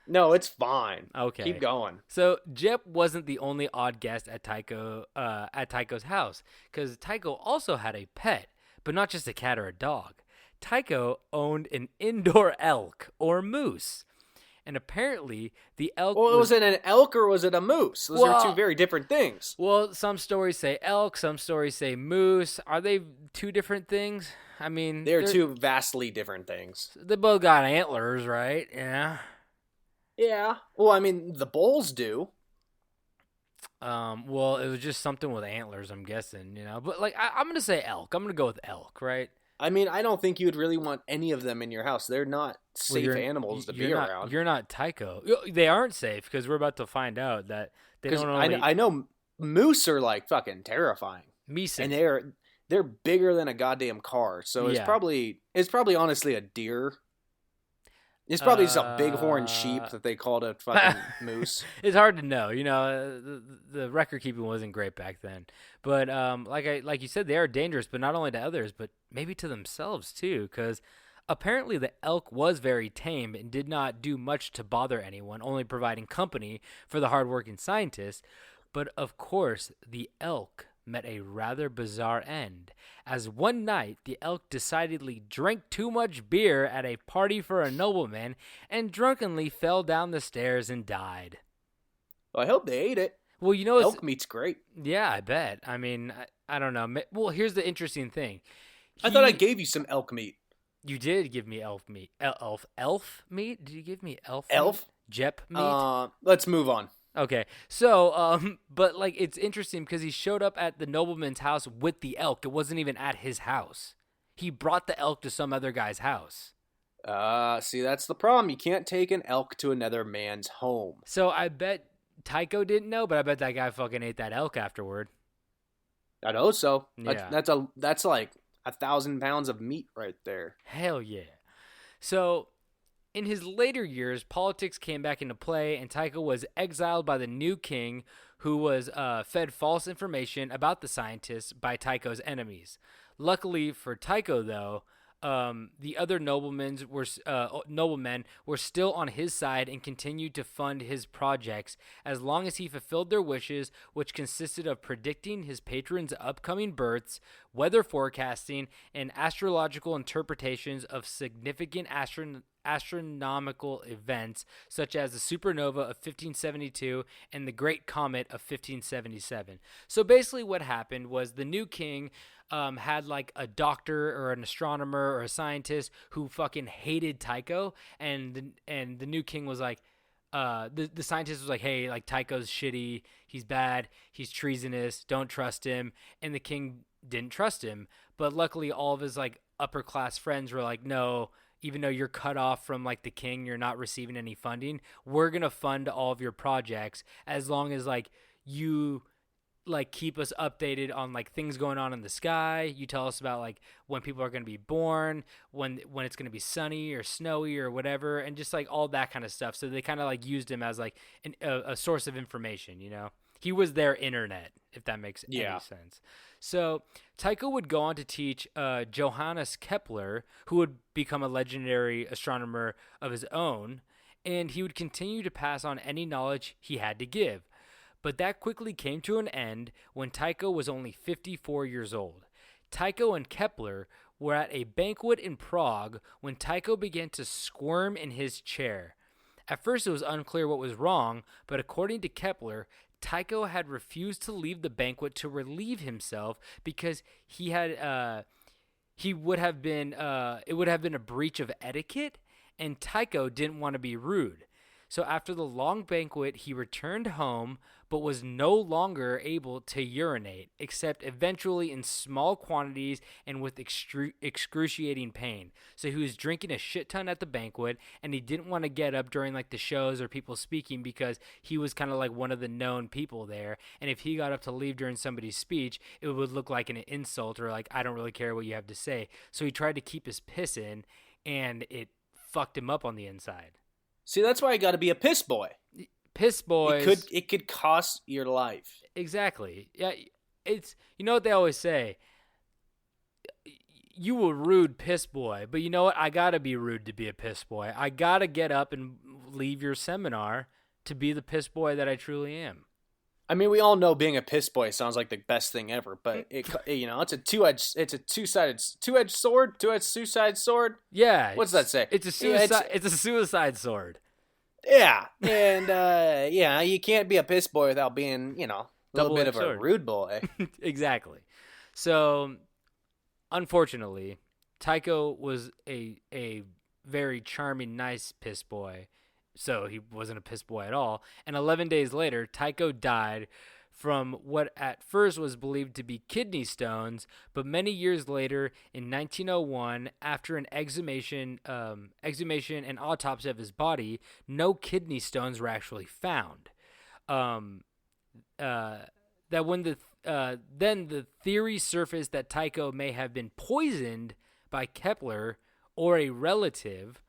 No, it's fine. Okay. Keep going. So Jepp wasn't the only odd guest at Tycho's house, because Tycho also had a pet, but not just a cat or a dog. Tycho owned an indoor elk or moose. And apparently the elk was it an elk or was it a moose? Those are two very different things. Well, some stories say elk, some stories say moose. Are they two different things? I mean, they're two vastly different things. They both got antlers, right? Yeah. Yeah. Well, I mean, the bulls do. Well, it was just something with antlers, I'm guessing, you know. But like, I'm gonna say elk. I'm gonna go with elk, right? I mean, I don't think you would really want any of them in your house. They're not safe animals to be around. You're not Tycho. They aren't safe, because we're about to find out that they don't only... I know moose are like fucking terrifying. Meeson. And they're bigger than a goddamn car. So it's probably honestly a deer. It's probably just a bighorn sheep that they called a fucking moose. It's hard to know. You know, the record keeping wasn't great back then. But like you said, they are dangerous, but not only to others, but maybe to themselves too. Because apparently the elk was very tame and did not do much to bother anyone, only providing company for the hardworking scientists. But of course, the elk met a rather bizarre end, as one night the elk decidedly drank too much beer at a party for a nobleman and drunkenly fell down the stairs and died. Well, I hope they ate it. Well, you know, elk meat's great. Yeah, I bet. I mean, I don't know. Well, here's the interesting thing. I thought I gave you some elk meat. You did give me elk meat. Elf meat? Did you give me elf? Elf? Meat? Jepp meat? Let's move on. Okay, so, but, like, it's interesting because he showed up at the nobleman's house with the elk. It wasn't even at his house. He brought the elk to some other guy's house. See, that's the problem. You can't take an elk to another man's home. So I bet Tycho didn't know, but I bet that guy fucking ate that elk afterward. I know so. Yeah. That's like 1,000 pounds of meat right there. Hell yeah. So In his later years, politics came back into play, and Tycho was exiled by the new king, who was fed false information about the scientists by Tycho's enemies. Luckily for Tycho, though, the other noblemen were still on his side and continued to fund his projects as long as he fulfilled their wishes, which consisted of predicting his patrons' upcoming births, weather forecasting, and astrological interpretations of significant astronomical events such as the supernova of 1572 and the Great Comet of 1577. So basically what happened was the new king had like a doctor or an astronomer or a scientist who fucking hated Tycho, and the new king was like, the scientist was like, hey, like Tycho's shitty, he's bad, he's treasonous, don't trust him, and the king didn't trust him. But luckily all of his like upper class friends were like, no, even though you're cut off from like the king, you're not receiving any funding, we're gonna fund all of your projects as long as like you like keep us updated on like things going on in the sky. You tell us about like when people are going to be born, when it's going to be sunny or snowy or whatever, and just like all that kind of stuff. So they kind of like used him as like a source of information, you know? He was their internet, if that makes any sense. So Tycho would go on to teach Johannes Kepler, who would become a legendary astronomer of his own, and he would continue to pass on any knowledge he had to give. But that quickly came to an end when Tycho was only 54 years old. Tycho and Kepler were at a banquet in Prague when Tycho began to squirm in his chair. At first it was unclear what was wrong, but according to Kepler, Tycho had refused to leave the banquet to relieve himself because it would have been a breach of etiquette, and Tycho didn't want to be rude. So after the long banquet, he returned home, but was no longer able to urinate, except eventually in small quantities and with excruciating pain. So he was drinking a shit ton at the banquet, and he didn't want to get up during like the shows or people speaking because he was kind of like one of the known people there. And if he got up to leave during somebody's speech, it would look like an insult or like, I don't really care what you have to say. So he tried to keep his piss in, and it fucked him up on the inside. See, that's why you got to be a piss boy. Piss boys. It could cost your life. Exactly. Yeah, it's, you know what they always say. You a rude piss boy, but you know what? I gotta be rude to be a piss boy. I gotta get up and leave your seminar to be the piss boy that I truly am. I mean, we all know being a piss boy sounds like the best thing ever, but it's a two-sided suicide sword. Yeah. What's that say? It's a suicide. It's a suicide sword. Yeah, and you can't be a piss boy without being, a little bit of a rude boy. Exactly. So, unfortunately, Tycho was a very charming, nice piss boy. So he wasn't a piss boy at all. And 11 days later, Tycho died from what at first was believed to be kidney stones, but many years later, in 1901, after an exhumation and autopsy of his body, no kidney stones were actually found. Then the theory surfaced that Tycho may have been poisoned by Kepler or a relative.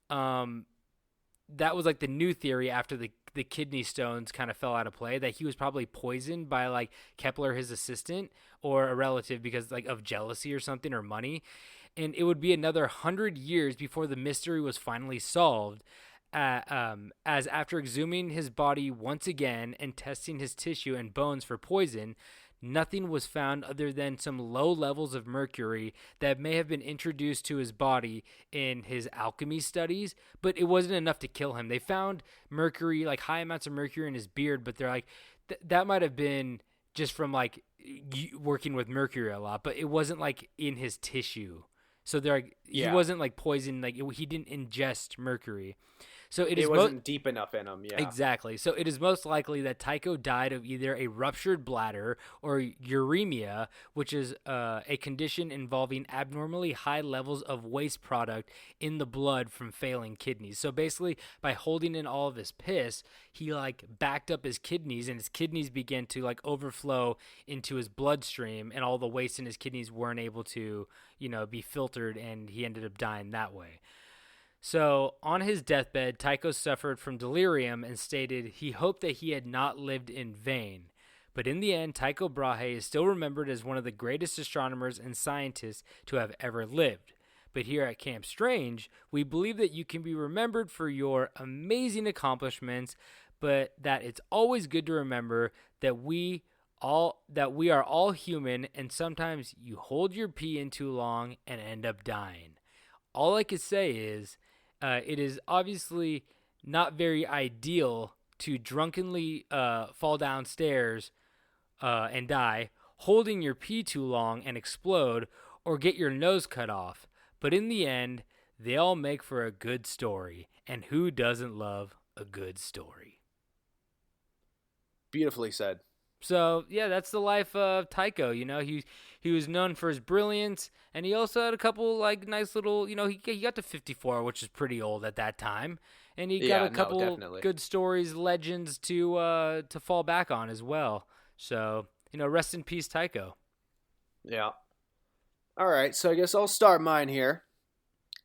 That was like the new theory after the kidney stones kind of fell out of play, that he was probably poisoned by like Kepler, his assistant, or a relative because like of jealousy or something, or money. And it would be another 100 years before the mystery was finally solved, as after exhuming his body once again and testing his tissue and bones for poison, nothing was found other than some low levels of mercury that may have been introduced to his body in his alchemy studies, but it wasn't enough to kill him. They found mercury, like high amounts of mercury in his beard, but they're like, that might have been just from like working with mercury a lot, but it wasn't like in his tissue. So they're like, he wasn't like poisoned, like he didn't ingest mercury. So it wasn't deep enough in him, yeah. Exactly. So it is most likely that Tycho died of either a ruptured bladder or uremia, which is a condition involving abnormally high levels of waste product in the blood from failing kidneys. So basically, by holding in all of his piss, he like backed up his kidneys, and his kidneys began to like overflow into his bloodstream, and all the waste in his kidneys weren't able to, be filtered, and he ended up dying that way. So, on his deathbed, Tycho suffered from delirium and stated he hoped that he had not lived in vain. But in the end, Tycho Brahe is still remembered as one of the greatest astronomers and scientists to have ever lived. But here at Camp Strange, we believe that you can be remembered for your amazing accomplishments, but that it's always good to remember that we are all human, and sometimes you hold your pee in too long and end up dying. All I could say is, it is obviously not very ideal to drunkenly fall downstairs and die, holding your pee too long and explode, or get your nose cut off. But in the end, they all make for a good story. And who doesn't love a good story? Beautifully said. So, yeah, that's the life of Tycho. You know, he was known for his brilliance, and he also had a couple, like, nice little, you know, he got to 54, which is pretty old at that time. And he got a couple good stories, legends to fall back on as well. So, you know, rest in peace, Tycho. Yeah. All right, so I guess I'll start mine here.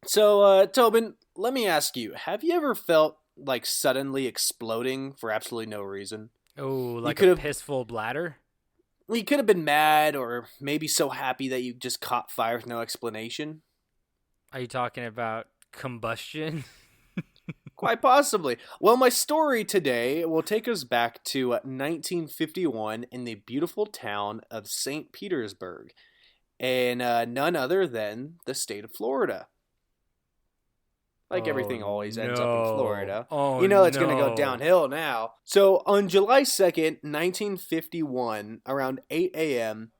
So, Tobin, let me ask you, have you ever felt like suddenly exploding for absolutely no reason? Oh, like a pissful bladder? Well, you could have been mad or maybe so happy that you just caught fire with no explanation. Are you talking about combustion? Quite possibly. Well, my story today will take us back to 1951 in the beautiful town of St. Petersburg, and none other than the state of Florida. Like everything always ends up in Florida. Oh, you know it's going to go downhill now. So on July 2nd, 1951, around 8 a.m.,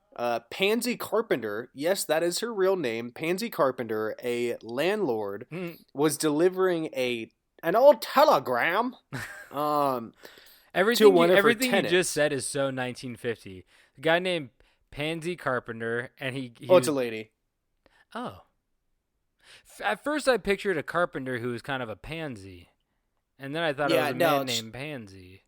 Pansy Carpenter, yes, that is her real name, Pansy Carpenter, a landlord, was delivering an old telegram everything to one of her everything tenants. You just said is so 1950. The guy named Pansy Carpenter, and he it's a lady. Oh. At first, I pictured a carpenter who was kind of a pansy, and then I thought it was a man named Pansy.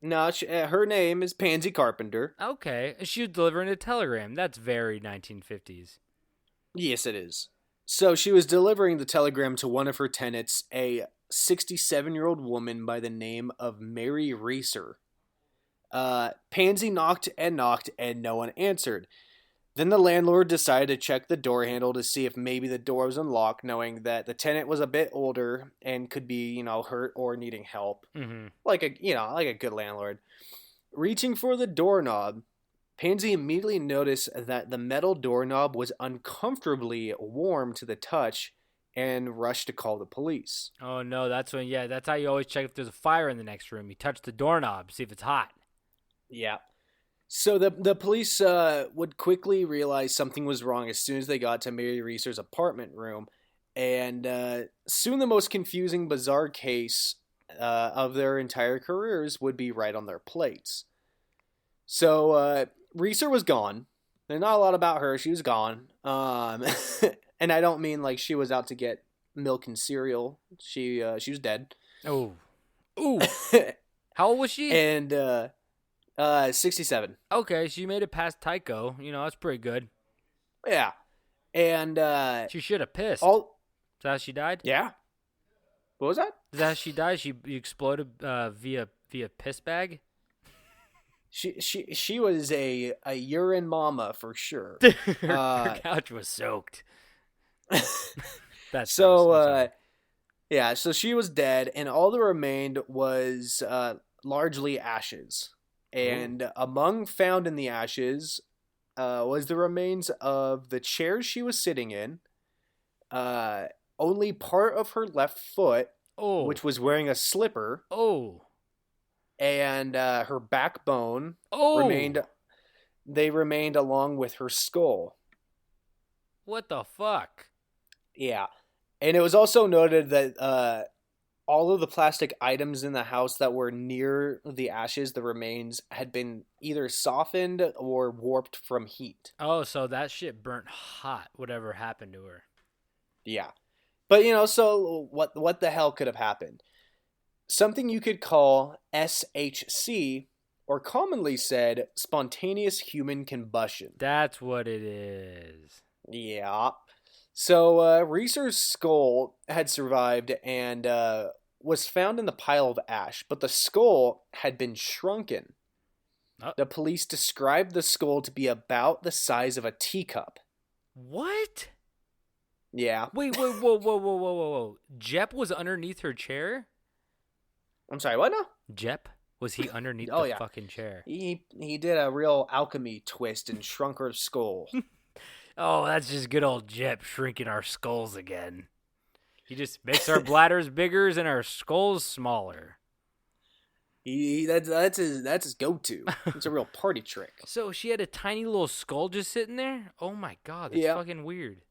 No, her name is Pansy Carpenter. Okay, she was delivering a telegram. That's very 1950s. Yes, it is. So she was delivering the telegram to one of her tenants, a 67-year-old woman by the name of Mary Reeser. Pansy knocked, and no one answered. Then the landlord decided to check the door handle to see if maybe the door was unlocked, knowing that the tenant was a bit older and could be, hurt or needing help. Mm-hmm. Like a good landlord. Reaching for the doorknob, Pansy immediately noticed that the metal doorknob was uncomfortably warm to the touch and rushed to call the police. Oh, no, that's how you always check if there's a fire in the next room. You touch the doorknob, see if it's hot. Yeah. So the police would quickly realize something was wrong as soon as they got to Mary Reeser's apartment room. And soon the most confusing, bizarre case of their entire careers would be right on their plates. So Reeser was gone. There's not a lot about her. She was gone. And I don't mean like she was out to get milk and cereal. She was dead. Oh. Ooh. How old was she? And 67. Okay, she made it past Tycho. That's pretty good. Yeah. And she should have pissed. Is that how she died? Yeah. What was that? Is that how she died? She exploded via piss bag? She was a urine mama for sure. Her couch was soaked. That's so yeah, so she was dead, and all that remained was largely ashes. And among found in the ashes was the remains of the chair she was sitting in, only part of her left foot, which was wearing a slipper, and her backbone remained along with her skull. What the fuck? Yeah. And it was also noted that all of the plastic items in the house that were near the ashes, the remains, had been either softened or warped from heat. Oh, so that shit burnt hot, whatever happened to her. Yeah. But, so what the hell could have happened? Something you could call SHC, or commonly said, Spontaneous Human Combustion. That's what it is. Yeah. So Reese's skull had survived and was found in the pile of ash, but the skull had been shrunken. The police described the skull to be about the size of a teacup. What? Yeah. Wait, whoa. Jep was underneath her chair? I'm sorry, what now? Jep? Was he underneath Oh, the yeah. fucking chair? He did a real alchemy twist and shrunk her skull. Oh, that's just good old Jep shrinking our skulls again. He just makes our bladders bigger and our skulls smaller. That's his go-to. It's a real party trick. So she had a tiny little skull just sitting there? Oh my god, that's fucking weird.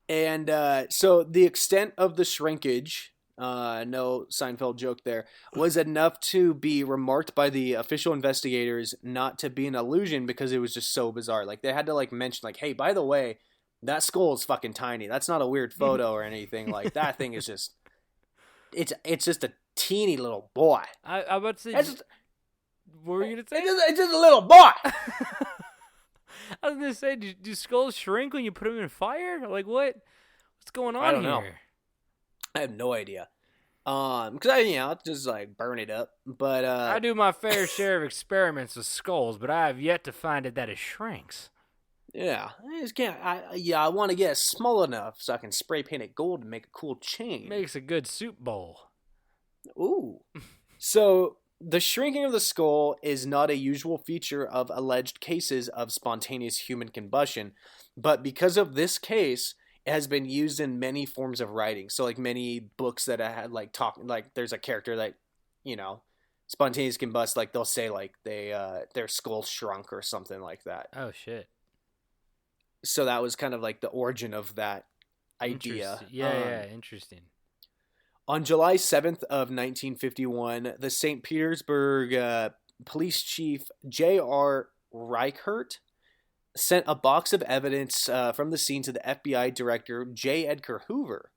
And so the extent of the shrinkage, no Seinfeld joke there, was enough to be remarked by the official investigators not to be an illusion because it was just so bizarre. Like they had to mention hey, by the way, that skull is fucking tiny. That's not a weird photo or anything. Like that thing is just, it's just a teeny little boy. I'm about to say, what were you gonna say? It's just a little boy. I was gonna say, do skulls shrink when you put them in fire? Like what? What's going on I don't here? know. I have no idea. Because I just burn it up. But I do my fair share of experiments with skulls, but I have yet to find that it shrinks. Yeah, I just can't. I want to get it small enough so I can spray paint it gold and make a cool chain. Makes a good soup bowl. Ooh. So the shrinking of the skull is not a usual feature of alleged cases of spontaneous human combustion, but because of this case, it has been used in many forms of writing. So many books that I had there's a character that, spontaneous combust, they'll say their skull shrunk or something like that. Oh shit. So that was kind of the origin of that idea. Yeah, interesting. On July 7th of 1951, the St. Petersburg police chief J.R. Reichert sent a box of evidence from the scene to the FBI director J. Edgar Hoover.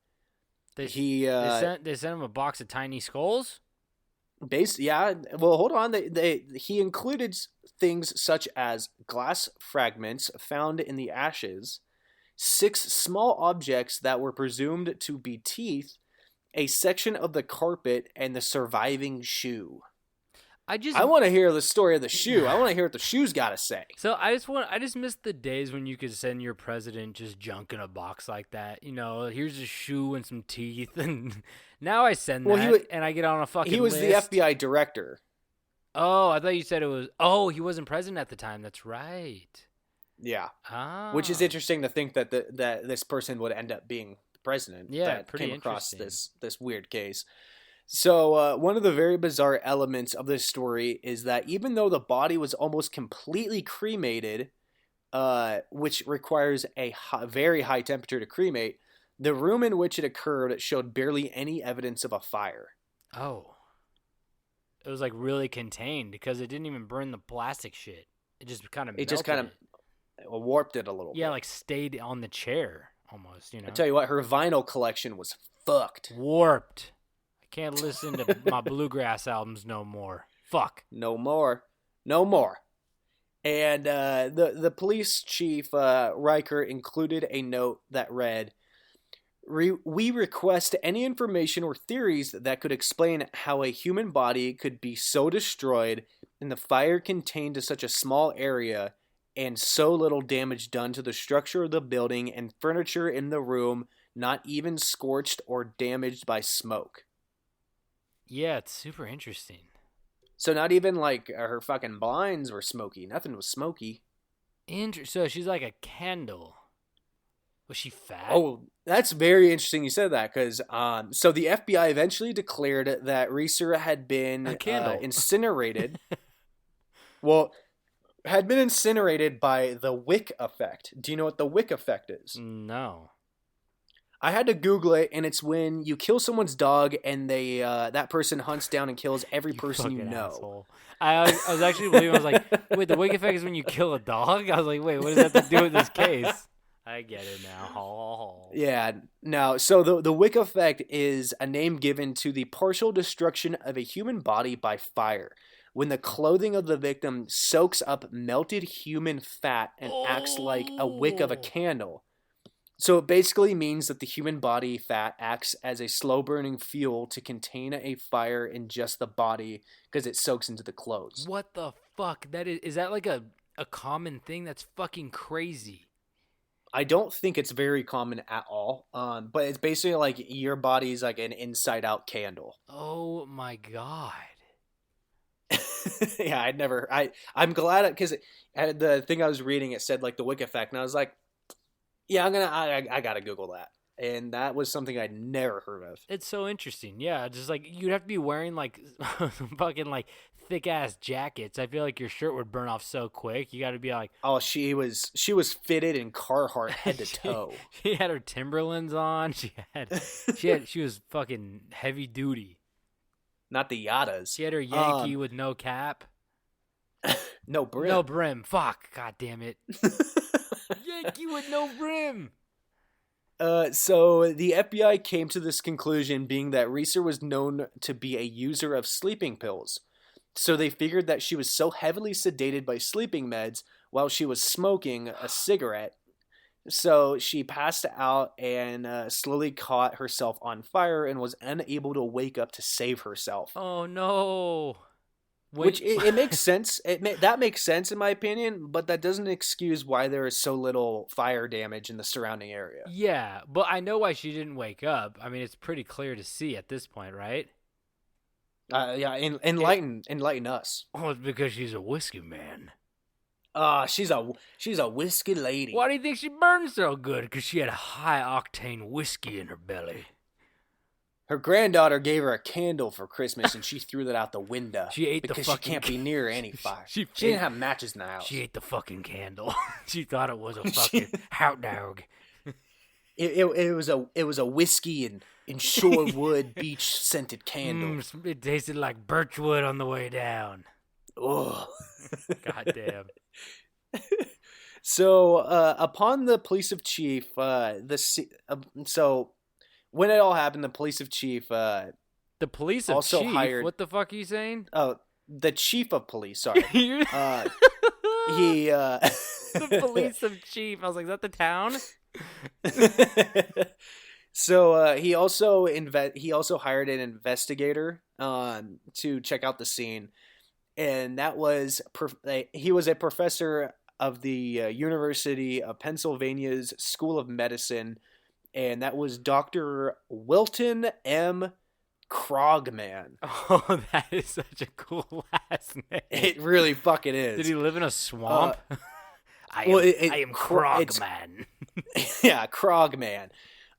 They sent him a box of tiny skulls? Hold on. He included things such as glass fragments found in the ashes, 6 small objects that were presumed to be teeth, a section of the carpet, and the surviving shoe. I want to hear the story of the shoe. I want to hear what the shoe's got to say. So I just miss the days when you could send your president just junk in a box like that. Here's a shoe and some teeth, and now I send and I get on a fucking He was list. the FBI director. Oh, I thought you said it was. Oh, he wasn't president at the time. That's right. Yeah. Ah. Which is interesting to think that that this person would end up being the president. Yeah, that pretty came across interesting. this weird case. So one of the very bizarre elements of this story is that even though the body was almost completely cremated, which requires a very high temperature to cremate, the room in which it occurred showed barely any evidence of a fire. Oh. It was really contained because it didn't even burn the plastic shit. It just kind of warped it a little bit. Yeah, stayed on the chair almost, I tell you what, her vinyl collection was fucked. Warped. I can't listen to my bluegrass albums no more. Fuck. No more. And the police chief, Riker, included a note that read, "We request any information or theories that could explain how a human body could be so destroyed and the fire contained to such a small area and so little damage done to the structure of the building and furniture in the room, not even scorched or damaged by smoke." Yeah, it's super interesting. So not even her fucking blinds were smoky. Nothing was smoky. So she's like a candle. Was she fat? Oh, that's very interesting you said that because so the FBI eventually declared that Reeser had been incinerated. Well, had been incinerated by the wick effect. Do you know what the wick effect is? No. I had to Google it, and it's when you kill someone's dog and they that person hunts down and kills every person you know. Asshole. I was actually believing, I was like, wait, the wick effect is when you kill a dog? I was like, wait, what does that have to do with this case? I get it now. Yeah, no. So the wick effect is a name given to the partial destruction of a human body by fire, when the clothing of the victim soaks up melted human fat and acts like a wick of a candle. So it basically means that the human body fat acts as a slow-burning fuel to contain a fire in just the body because it soaks into the clothes. What the fuck? Is that like a common thing? That's fucking crazy. I don't think it's very common at all, but it's basically like your body's like an inside-out candle. Oh my god. Yeah, I'm glad because the thing I was reading, it said like the wick effect, and I was like, yeah, I gotta Google that. And that was something I'd never heard of. It's so interesting. Yeah, just like you'd have to be wearing like fucking like thick ass jackets. I feel like your shirt would burn off so quick. You got to be like, oh, she was fitted in Carhartt head to toe. She had her Timberlands on. She was fucking heavy duty. Not the Yadas. She had her Yankee with no cap. No brim. No brim. Fuck. God damn it. Yankee with no brim. So the FBI came to this conclusion being that Reeser was known to be a user of sleeping pills. So they figured that she was so heavily sedated by sleeping meds while she was smoking a cigarette. So she passed out and slowly caught herself on fire and was unable to wake up to save herself. Oh no. Which it makes sense. That makes sense in my opinion, but that doesn't excuse why there is so little fire damage in the surrounding area. Yeah, but I know why she didn't wake up. I mean, it's pretty clear to see at this point, right? Yeah, enlighten us. Oh, it's because she's a whiskey man. She's a whiskey lady. Why do you think she burned so good? Because she had high octane whiskey in her belly. Her granddaughter gave her a candle for Christmas, and she threw that out the window. She ate because the fucking she can't be near any fire. She ate, didn't have matches in the house. She ate the fucking candle. She thought it was a fucking hot dog. It was a whiskey and shorewood beach scented candle. It tasted like birchwood on the way down. Oh, god damn. So upon the police of chief, so when it all happened, the police of chief, the police of also chief. hired. What the fuck are you saying? Oh, the chief of police. Sorry, he. The police of chief. I was like, is that the town? So he also hired an investigator to check out the scene, and that was he was a professor of the University of Pennsylvania's School of Medicine, and that was Dr. Wilton M. Krogman. Oh, that is such a cool last name. It really fucking is. Did he live in a swamp? I am Krogman. Yeah, Krogman.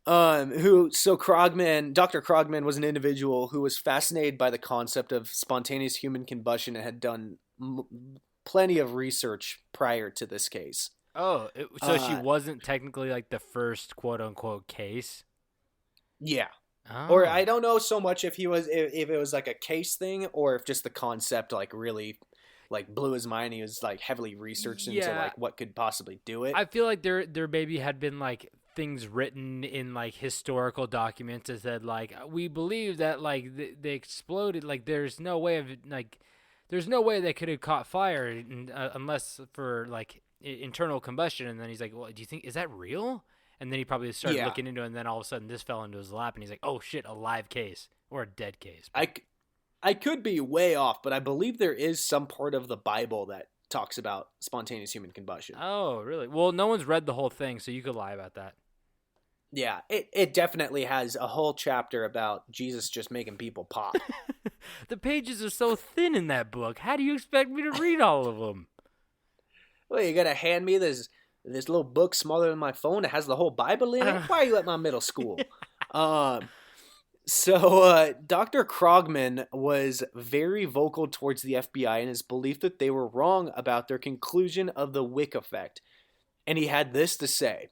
Dr. Krogman was an individual who was fascinated by the concept of spontaneous human combustion and had done plenty of research prior to this case. Oh, so she wasn't technically like the first quote unquote case? Yeah. Oh. Or I don't know so much if it was like a case thing or if just the concept like really like blew his mind. He was like heavily researched into like what could possibly do it. I feel like there maybe had been like things written in like historical documents that said like we believe that like they exploded, like there's no way they could have caught fire unless for like internal combustion. And then he's like, well, do you think, is that real? And then he probably started looking into it, and then all of a sudden this fell into his lap, and he's like, oh shit, a live case or a dead case. I could be way off, but I believe there is some part of the Bible that talks about spontaneous human combustion. Oh, really? Well, no one's read the whole thing, so you could lie about that. Yeah, it definitely has a whole chapter about Jesus just making people pop. The pages are so thin in that book. How do you expect me to read all of them? Well, you gotta hand me this little book smaller than my phone. It has the whole Bible in it. Why are you at my middle school? So Dr. Krogman was very vocal towards the FBI in his belief that they were wrong about their conclusion of the Wick effect. And he had this to say: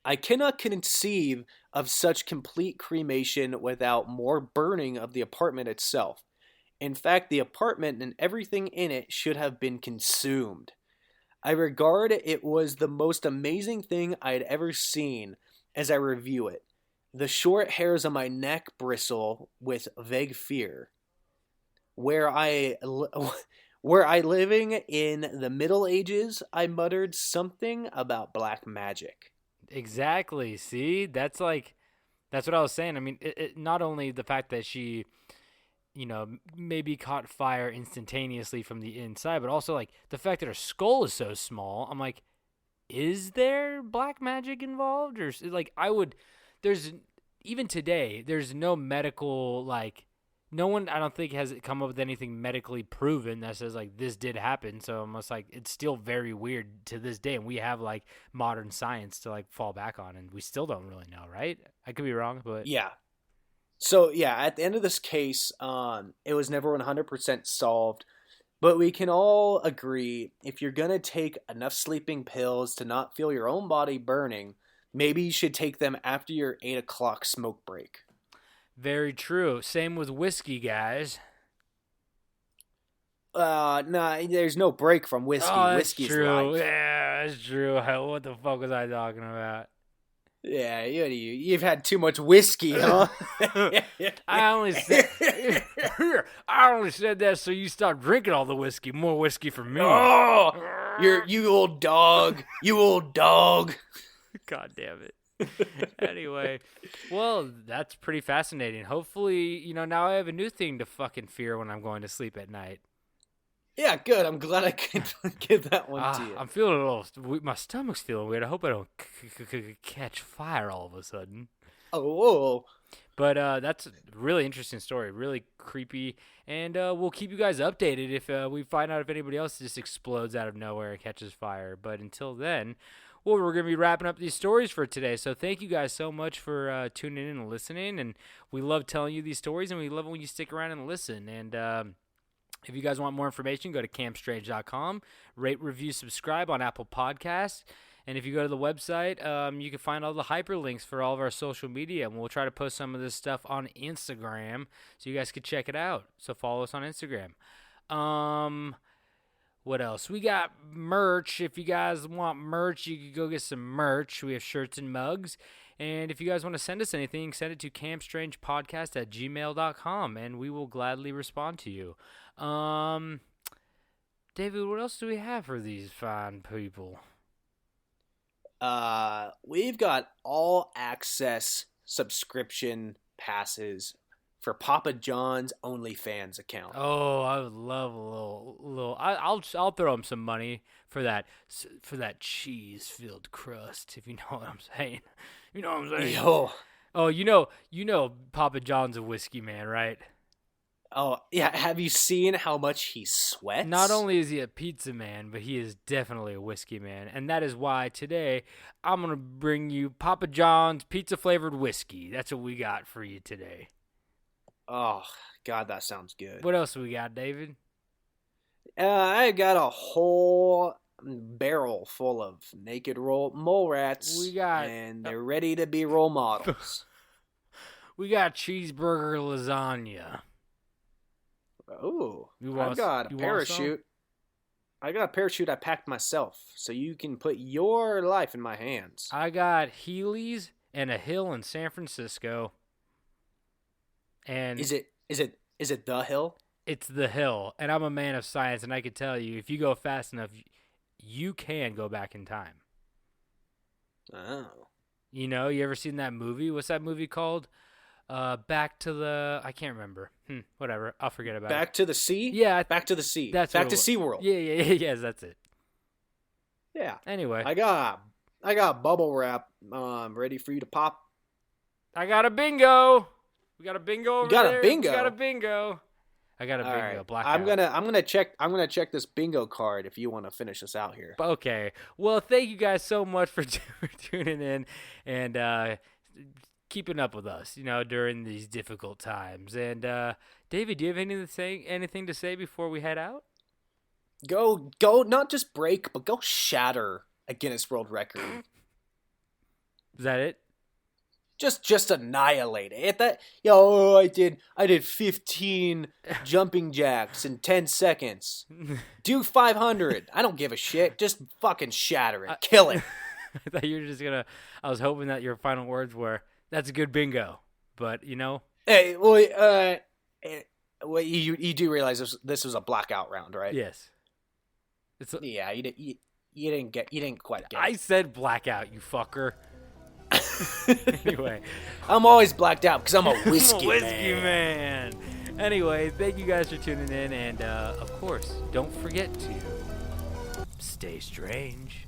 I cannot conceive of such complete cremation without more burning of the apartment itself. In fact, the apartment and everything in it should have been consumed. I regard it was the most amazing thing I had ever seen as I review it. The short hairs on my neck bristle with vague fear. Where I living in the Middle Ages, I muttered something about black magic. Exactly. See, that's what I was saying. I mean, not only the fact that she, maybe caught fire instantaneously from the inside, but also like the fact that her skull is so small. I'm like, is there black magic involved, or like there's even today there's no medical no one I don't think has come up with anything medically proven that says like this did happen. So almost like it's still very weird to this day, and we have like modern science to like fall back on, and we still don't really know, right? I could be wrong, but Yeah. So yeah, at the end of this case, it was never 100% solved. But we can all agree, if you're going to take enough sleeping pills to not feel your own body burning, maybe you should take them after your 8 o'clock smoke break. Very true. Same with whiskey, guys. Nah, there's no break from whiskey. Oh, that's Whiskey's true. life. Yeah, that's true. What the fuck was I talking about? Yeah, you've had too much whiskey, huh? I only said that so you stop drinking all the whiskey. More whiskey for me. Oh, you old dog. You old dog. God damn it. Anyway, well, that's pretty fascinating. Hopefully, now I have a new thing to fucking fear when I'm going to sleep at night. Yeah, good. I'm glad I could give that one to you. I'm feeling a little. My stomach's feeling weird. I hope I don't catch fire all of a sudden. Oh, whoa. But that's a really interesting story, really creepy, and we'll keep you guys updated if we find out if anybody else just explodes out of nowhere and catches fire. But until then, well, we're going to be wrapping up these stories for today. So thank you guys so much for tuning in and listening, and we love telling you these stories, and we love it when you stick around and listen. And if you guys want more information, go to campstrange.com, rate, review, subscribe on Apple Podcasts. And if you go to the website, you can find all the hyperlinks for all of our social media. And we'll try to post some of this stuff on Instagram so you guys can check it out. So follow us on Instagram. What else? We got merch. If you guys want merch, you can go get some merch. We have shirts and mugs. And if you guys want to send us anything, send it to campstrangepodcast@gmail.com, and we will gladly respond to you. David, what else do we have for these fine people? We've got all access subscription passes for Papa John's OnlyFans account. Oh, I would love a little. I'll throw him some money for that cheese-filled crust, if you know what I'm saying. You know what I'm saying? Yo. Oh, you know, Papa John's a whiskey man, right? Oh, yeah. Have you seen how much he sweats? Not only is he a pizza man, but he is definitely a whiskey man. And that is why today I'm going to bring you Papa John's pizza-flavored whiskey. That's what we got for you today. Oh, God, that sounds good. What else we got, David? I got a whole barrel full of naked mole rats. And they're ready to be role models. We got cheeseburger lasagna. Oh, I've got a parachute. I got a parachute I packed myself, so you can put your life in my hands. I got Heelys and a hill in San Francisco. And is it the hill? It's the hill, and I'm a man of science, and I can tell you, if you go fast enough, you can go back in time. Oh. You ever seen that movie? What's that movie called? Back to the... I can't remember. Whatever. I'll forget about it. Back to the Sea? Yeah. Back to the Sea. That's Back to SeaWorld. Yeah. Yes, that's it. Yeah. Anyway. I got bubble wrap ready for you to pop. I got a bingo. We got a bingo over there. A bingo? We got a bingo. I got a bingo. Right. Blackout. I'm gonna check this bingo card if you want to finish us out here. Okay. Well, thank you guys so much for tuning in and keeping up with us, during these difficult times. And David, do you have anything to say before we head out? Go! Not just break, but go shatter a Guinness World Record. Is that it? Just annihilate it. I did 15 jumping jacks in 10 seconds. Do 500. I don't give a shit. Just fucking shatter it. Kill it. I thought you were just gonna. I was hoping that your final words were, "That's a good bingo," but Hey, well, you do realize this was a blackout round, right? Yes. Yeah, you didn't quite get it. I said blackout, you fucker. Anyway, I'm always blacked out because I'm a whiskey, I'm a whiskey man. Anyway, thank you guys for tuning in, and of course, don't forget to stay strange.